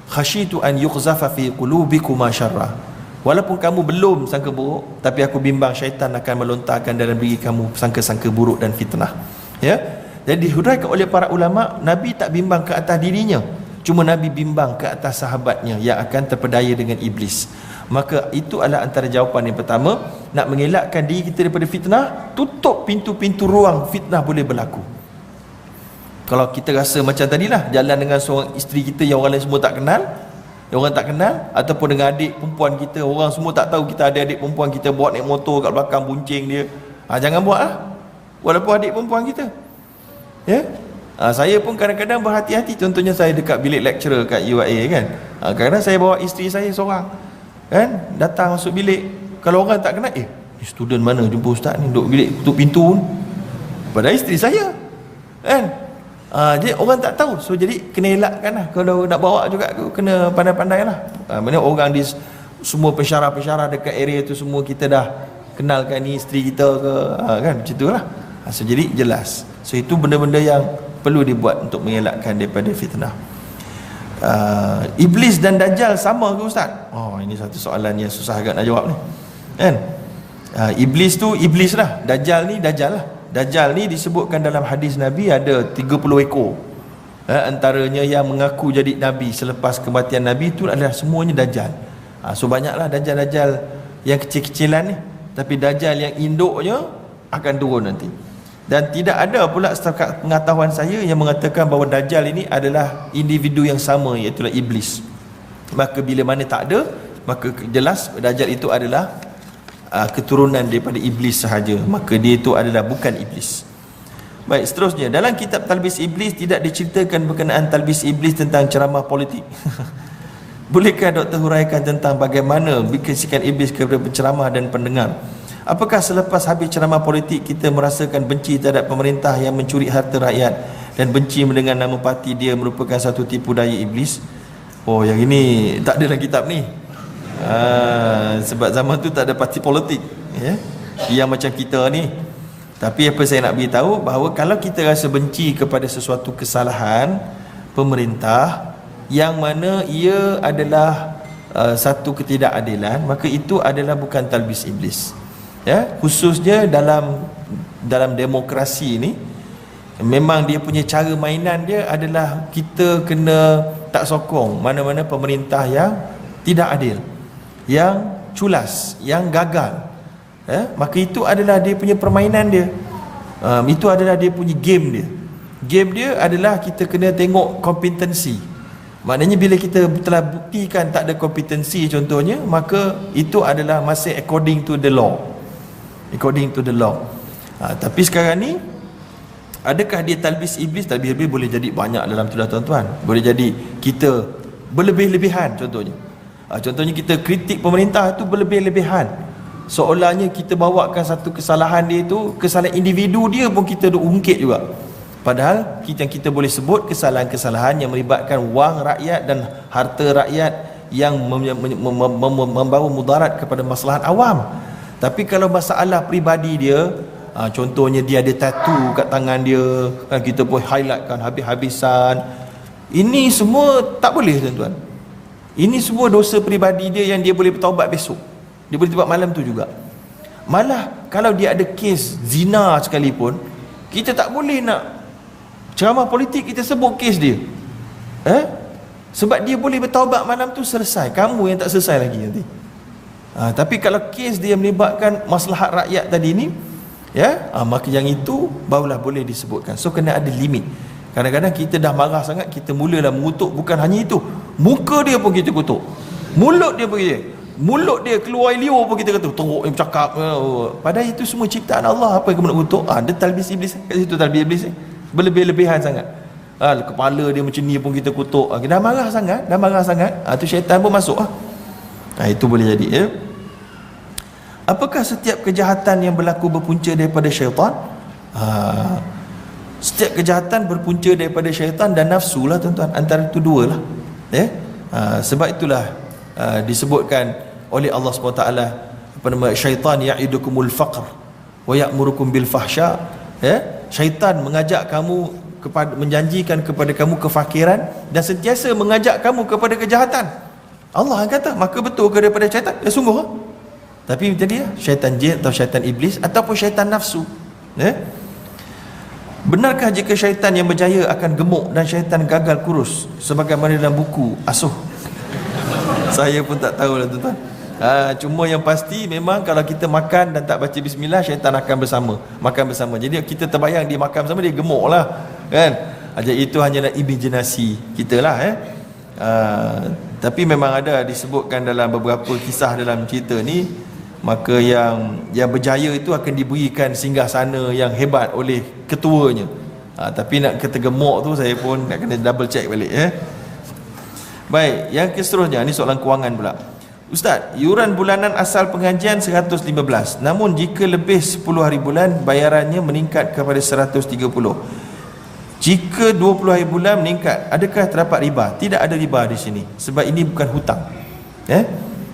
khasyitu an yuqzafa fi qulubikuma syarra, walaupun kamu belum sangka buruk, tapi aku bimbang syaitan akan melontarkan dalam diri kamu sangka-sangka buruk dan fitnah ya. Jadi dihuraikan oleh para ulama, Nabi tak bimbang ke atas dirinya, cuma Nabi bimbang ke atas sahabatnya yang akan terpedaya dengan iblis. Maka itu adalah antara jawapan yang pertama. Nak mengelakkan diri kita daripada fitnah, tutup pintu-pintu ruang fitnah boleh berlaku. Kalau kita rasa macam tadilah, jalan dengan seorang isteri kita yang orang lain semua tak kenal, yang orang tak kenal, ataupun dengan adik perempuan kita, orang semua tak tahu kita ada adik perempuan, kita buat naik motor kat belakang buncing dia, jangan buat lah, walaupun adik perempuan kita ya. Saya pun kadang-kadang berhati-hati. Contohnya saya dekat bilik lecturer kat UIA kan, kadang-kadang saya bawa isteri saya seorang kan, datang masuk bilik, kalau orang tak kenal, student mana jumpa ustaz ni duduk bilik tutup pintu, padahal isteri saya kan. Jadi orang tak tahu. So jadi kena elakkan lah. Kalau nak bawa juga kena pandai-pandai lah. Maksudnya orang di semua pensyarah-pensyarah dekat area tu semua kita dah kenalkan ni isteri kita ke, kan macam tu lah. So jadi jelas. So itu benda-benda yang perlu dibuat untuk mengelakkan daripada fitnah. Iblis dan Dajjal sama ke ustaz? Ini satu soalan yang susah agak nak jawab ni kan. Iblis tu iblis lah, Dajjal ni Dajjal lah. Dajjal ni disebutkan dalam hadis Nabi ada 30 ekor. Antaranya yang mengaku jadi Nabi selepas kematian Nabi itu adalah semuanya Dajjal. So banyaklah Dajjal-Dajjal yang kecil-kecilan ni. Tapi Dajjal yang induknya akan turun nanti. Dan tidak ada pula setakat pengetahuan saya yang mengatakan bahawa Dajjal ini adalah individu yang sama, iaitu Iblis. Maka bila mana tak ada, maka jelas Dajjal itu adalah keturunan daripada iblis sahaja, maka dia itu adalah bukan iblis. Baik, seterusnya dalam kitab Talbis Iblis tidak diceritakan berkenaan talbis iblis tentang ceramah politik. Bolehkah doktor huraikan tentang bagaimana bisikan iblis kepada penceramah dan pendengar? Apakah selepas habis ceramah politik kita merasakan benci terhadap pemerintah yang mencuri harta rakyat dan benci mendengar nama parti dia merupakan satu tipu daya iblis? Yang ini tak ada dalam kitab ni. Sebab zaman tu tak ada parti politik ya, yang macam kita ni. Tapi apa saya nak beritahu, bahawa kalau kita rasa benci kepada sesuatu kesalahan pemerintah yang mana ia adalah satu ketidakadilan, maka itu adalah bukan talbis iblis ya. Khususnya dalam demokrasi ni, memang dia punya cara mainan dia adalah kita kena tak sokong mana-mana pemerintah yang tidak adil, yang culas, yang gagal maka itu adalah dia punya permainan dia. Itu adalah dia punya game dia. Game dia adalah kita kena tengok kompetensi. Maknanya bila kita telah buktikan tak ada kompetensi contohnya, maka itu adalah masih according to the law. According to the law. Tapi sekarang ni, adakah dia talbis iblis? Talbis iblis boleh jadi banyak dalam tu dah tuan-tuan. Boleh jadi kita berlebih-lebihan contohnya. Contohnya kita kritik pemerintah tu berlebih-lebihan. seolahnya kita bawakan satu kesalahan dia itu, kesalahan individu dia pun kita ungkit juga. Padahal kita boleh sebut kesalahan-kesalahan yang melibatkan wang rakyat dan harta rakyat yang membawa mudarat kepada maslahat awam. Tapi kalau masalah peribadi dia, contohnya dia ada tattoo kat tangan dia, kan kita pun highlightkan habis-habisan, ini semua tak boleh tuan-tuan. Ini semua dosa peribadi dia yang dia boleh bertaubat besok, dia boleh taubat malam tu juga. Malah kalau dia ada kes zina sekalipun, kita tak boleh nak ceramah politik kita sebut kes dia, sebab dia boleh bertaubat malam tu, selesai. Kamu yang tak selesai lagi nanti. Tapi kalau kes dia melibatkan maslahat rakyat tadi ni, maka yang itu barulah boleh disebutkan. So kena ada limit. Kadang-kadang kita dah marah sangat, kita mulalah mengutuk. Bukan hanya itu, muka dia pun kita kutuk, mulut dia pun keluar liur pun kita kata teruk yang bercakap. Padahal itu semua ciptaan Allah. Apa yang kamu nak kutuk? Dia talbis iblis kat situ, talbis iblis berlebih-lebihan sangat. Kepala dia macam ni pun kita kutuk. Dah marah sangat, tu syaitan pun masuk. Itu boleh jadi. Apakah setiap kejahatan yang berlaku berpunca daripada syaitan? Setiap kejahatan berpunca daripada syaitan dan nafsu lah tuan-tuan. Antara itu dua lah. Sebab itulah disebutkan oleh Allah SWT, syaitan ya'idukumul faqr wa ya'murukum bil fahsya. Syaitan mengajak kamu menjanjikan kepada kamu kefakiran dan sentiasa mengajak kamu kepada kejahatan. Allah kata, maka betul ke daripada syaitan? Sungguh lah. Tapi jadi syaitan jin atau syaitan iblis ataupun syaitan nafsu. Benarkah jika syaitan yang berjaya akan gemuk dan syaitan gagal kurus sebagaimana dalam buku Asuh? Saya pun tak tahu lah tuan-tuan. Cuma yang pasti memang kalau kita makan dan tak baca bismillah, syaitan akan makan bersama. Jadi kita terbayang dia makan bersama, dia gemuk lah, kan? Jadi itu hanyalah imajinasi kita lah. Tapi memang ada disebutkan dalam beberapa kisah dalam cerita ni, maka yang berjaya itu akan diberikan singgahsana yang hebat oleh ketuanya. Tapi nak kata gemuk tu saya pun nak kena double check balik. Baik, yang seterusnya ni soalan kewangan pula. Ustaz, yuran bulanan asal pengajian 115, namun jika lebih 10 hari bulan bayarannya meningkat kepada 130. Jika 20 hari bulan meningkat, adakah terdapat riba? Tidak ada riba di sini, sebab ini bukan hutang.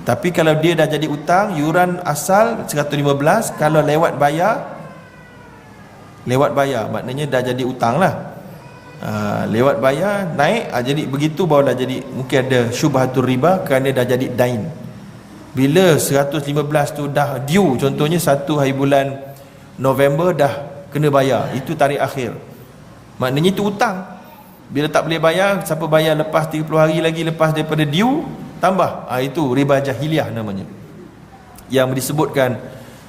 Tapi kalau dia dah jadi hutang, yuran asal 115, kalau lewat bayar maknanya dah jadi hutang lah. Lewat bayar naik, jadi begitu barulah jadi mungkin ada syubhatul riba kerana dah jadi dain. Bila 115 tu dah due, contohnya 1 hari bulan November dah kena bayar, itu tarikh akhir, maknanya itu hutang. Bila tak boleh bayar, siapa bayar lepas 30 hari lagi lepas daripada due, tambah. Itu riba jahiliah namanya, yang disebutkan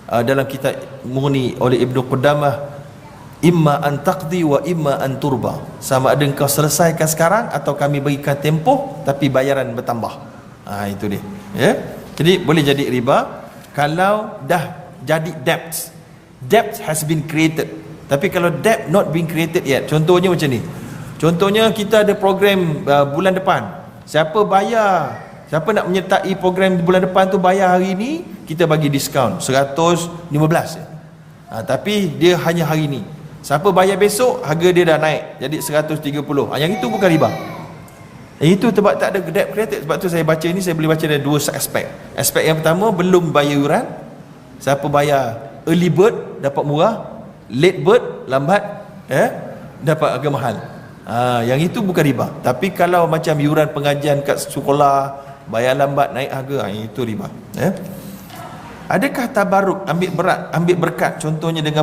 dalam kitab Mughni oleh Ibnu Qudamah, imma an taqdi wa imma an turba. Sama ada engkau selesaikan sekarang atau kami berikan tempoh tapi bayaran bertambah. Itu dia. Jadi boleh jadi riba kalau dah jadi debt. Debt has been created. Tapi kalau debt not being created yet, contohnya macam ni. Contohnya kita ada program bulan depan. Siapa nak menyertai program bulan depan tu bayar hari ni, kita bagi diskaun 115 tapi dia hanya hari ni. Siapa bayar besok, harga dia dah naik jadi 130. Yang itu bukan riba. Itu sebab tak ada debt created. Sebab tu saya baca ni, saya boleh baca dari dua aspek. Aspek yang pertama, belum bayar yuran. Siapa bayar early bird dapat murah, late bird lambat dapat harga mahal. Yang itu bukan riba. Tapi kalau macam yuran pengajian kat sekolah, bayar lambat naik harga, itu riba. Adakah tabarruk, ambil berkat contohnya dengan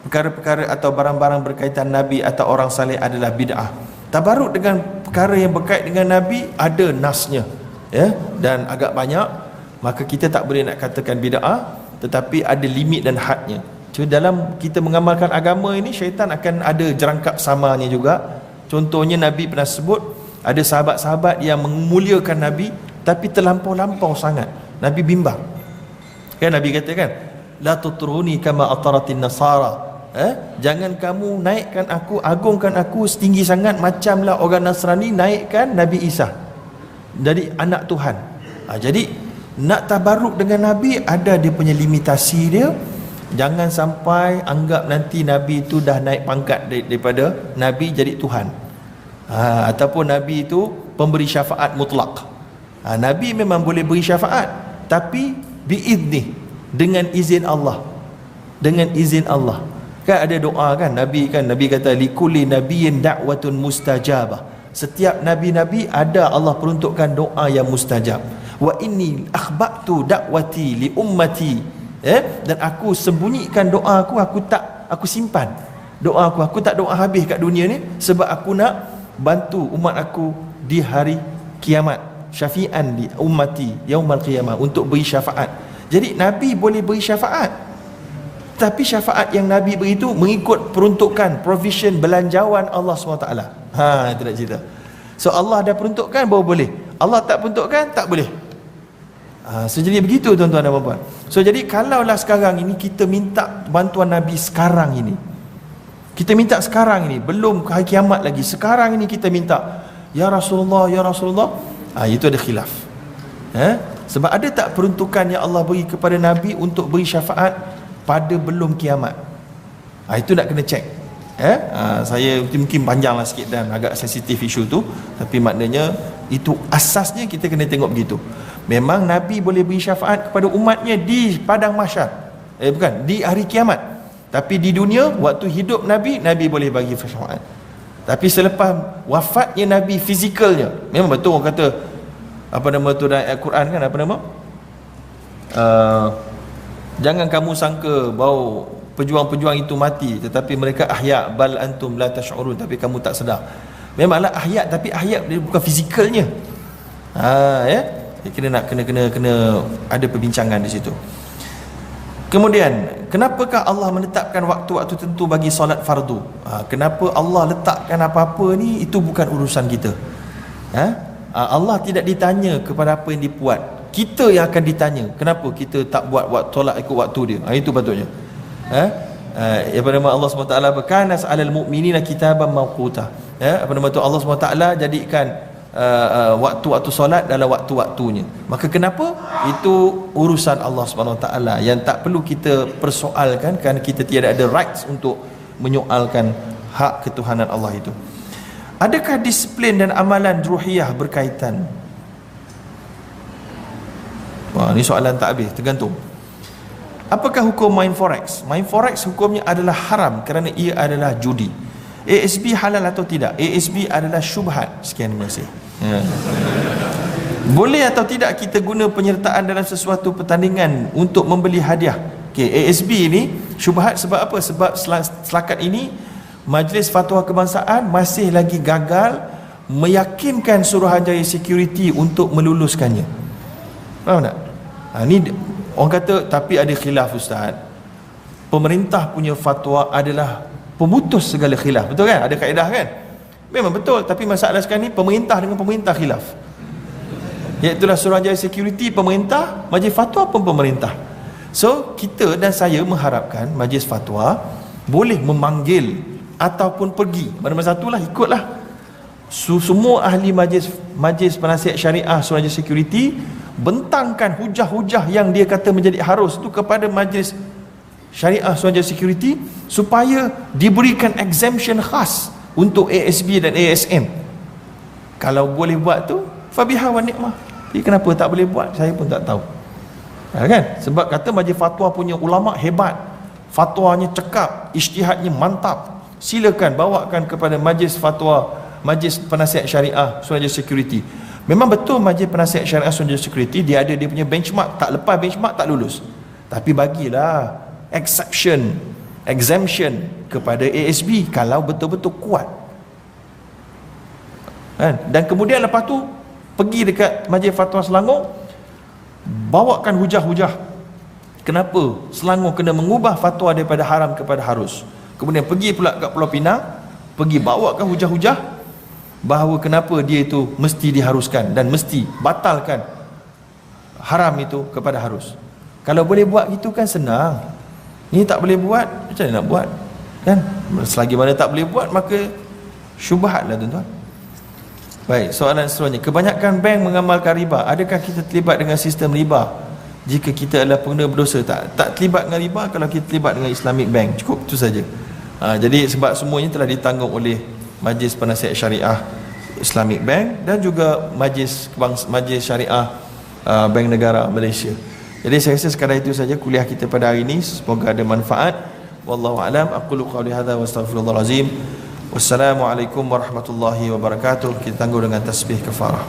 perkara-perkara atau barang-barang berkaitan Nabi atau orang saleh adalah bid'ah? Tabarruk dengan perkara yang berkait dengan Nabi ada nasnya, dan agak banyak, maka kita tak boleh nak katakan bid'ah, tetapi ada limit dan hadnya. Cuma dalam kita mengamalkan agama ini, syaitan akan ada jerangkap samanya juga. Contohnya Nabi pernah sebut ada sahabat-sahabat yang memuliakan Nabi tapi terlampau-lampau sangat. Nabi bimbang. Kan Nabi kata kan, la tutruni kama ataratin nasara. Jangan kamu naikkan aku, agungkan aku setinggi sangat macamlah orang Nasrani naikkan Nabi Isa jadi anak Tuhan. Jadi nak tabarruk dengan Nabi ada dia punya limitasi dia. Jangan sampai anggap nanti Nabi itu dah naik pangkat daripada Nabi jadi Tuhan, ataupun Nabi itu pemberi syafaat mutlak. Nabi memang boleh beri syafaat, tapi biizni, dengan izin Allah. Dengan izin Allah. Kan ada doa kan Nabi kata likulli nabiyyin da'watun mustajabah. Setiap nabi-nabi ada Allah peruntukkan doa yang mustajab. Wa inni akhbatu da'wati li ummati, dan aku sembunyikan doa aku simpan doa aku tak doa habis kat dunia ni, sebab aku nak bantu umat aku di hari kiamat, syafi'an li ummati yaumal qiyamah, untuk beri syafaat. Jadi Nabi boleh beri syafaat, tapi syafaat yang Nabi beri itu mengikut peruntukan, provision, belanjawan Allah SWT. Itu nak cerita. So Allah dah peruntukkan baru boleh, Allah tak peruntukkan tak boleh. So jadi begitu tuan-tuan dan puan-puan. So jadi kalaulah sekarang ini kita minta bantuan Nabi sekarang ini, kita minta sekarang ini, belum hari kiamat lagi, sekarang ini kita minta, ya Rasulullah, ya Rasulullah, itu ada khilaf. Sebab ada tak peruntukan yang Allah beri kepada Nabi untuk beri syafaat pada belum kiamat? Itu nak kena cek. Saya mungkin panjanglah sikit dan agak sensitif isu tu, tapi maknanya itu asasnya kita kena tengok begitu. Memang Nabi boleh beri syafaat kepada umatnya di padang mahsyar, bukan di hari kiamat, tapi di dunia waktu hidup Nabi boleh bagi syafaat. Tapi selepas wafatnya Nabi fizikalnya, memang betul orang kata apa nama tu dalam Al-Quran kan, apa nama, jangan kamu sangka bahawa pejuang-pejuang itu mati, tetapi mereka ahya bal antum la tash'urun, tapi kamu tak sedar. Memanglah ahya, tapi ahya dia bukan fizikalnya. Kena ada perbincangan di situ. Kemudian, kenapakah Allah menetapkan waktu-waktu tertentu bagi solat fardu? Kenapa Allah letakkan apa-apa ni, itu bukan urusan kita. Allah tidak ditanya kepada apa yang dibuat, kita yang akan ditanya kenapa kita tak buat solat ikut waktu dia. Itu patutnya. Apa nama Allah SWT, kanas alal mu'minina kitaban mawquta. Apa nama tu, Allah SWT jadikan waktu-waktu solat dalam waktu-waktunya. Maka kenapa? Itu urusan Allah SWT yang tak perlu kita persoalkan, kerana kita tidak ada rights untuk menyoalkan hak ketuhanan Allah itu. Adakah disiplin dan amalan ruhiyah berkaitan? Ini soalan tak habis, tergantung. Apakah hukum main forex? Main forex hukumnya adalah haram kerana ia adalah judi. ASB halal atau tidak? ASB adalah syubhat. Sekian, terima kasih. Boleh atau tidak kita guna penyertaan dalam sesuatu pertandingan untuk membeli hadiah? ASB ni syubhat sebab apa? Sebab selakat ini Majlis Fatwa Kebangsaan masih lagi gagal meyakinkan Suruhanjaya Security untuk meluluskannya. Faham tak? Ni orang kata, tapi ada khilaf Ustaz. Pemerintah punya fatwa adalah pemutus segala khilaf, betul kan? Ada kaedah kan? Memang betul, tapi masalah sekarang ni pemerintah dengan pemerintah khilaf. Iaitulah Suruhanjaya Security pemerintah, Majlis Fatwa pun pemerintah. So kita dan saya mengharapkan Majlis Fatwa boleh memanggil ataupun pergi, mana-mana satulah, ikutlah semua ahli majlis penasihat syariah Suruhanjaya Security, bentangkan hujah-hujah yang dia kata menjadi harus tu kepada Majlis Syariah Suruhanjaya Security, supaya diberikan exemption khas untuk ASB dan ASM. Kalau boleh buat tu, fabiha wa ni'mah. Tapi kenapa tak boleh buat, saya pun tak tahu. Kan? Sebab kata Majlis Fatwa punya ulama hebat, fatwanya cekap, ijtihadnya mantap. Silakan bawakan kepada Majlis Fatwa, Majlis Penasihat Syariah Suruhanjaya Security. Memang betul Majlis Penasihat Syariah Suruhanjaya Security dia ada dia punya benchmark, tak lepas benchmark tak lulus. Tapi bagilah exemption kepada ASB kalau betul-betul kuat. Dan kemudian lepas tu pergi dekat Majlis Fatwa Selangor, bawakan hujah-hujah kenapa Selangor kena mengubah fatwa daripada haram kepada harus. Kemudian pergi pula kat Pulau Pinang, pergi bawakan hujah-hujah bahawa kenapa dia itu mesti diharuskan dan mesti batalkan haram itu kepada harus. Kalau boleh buat gitu kan senang. Ni tak boleh buat, macam mana nak buat? Kan? Selagi mana tak boleh buat, maka syubhat lah tuan-tuan. Baik, soalan seterusnya. Kebanyakan bank mengamalkan riba. Adakah kita terlibat dengan sistem riba? Jika kita adalah pengguna berdosa, tak terlibat dengan riba kalau kita terlibat dengan Islamic Bank. Cukup itu saja. Jadi sebab semuanya telah ditanggung oleh Majlis Penasihat Syariah Islamic Bank dan juga Majlis Syariah Bank Negara Malaysia. Jadi saya rasa sekadar itu saja kuliah kita pada hari ini. Semoga ada manfaat. Wallahu a'lam. Aqulu qawli hadza wa astaghfirullahal azim. Wassalamualaikum warahmatullahi wabarakatuh. Kita tangguh dengan tasbih kafarah.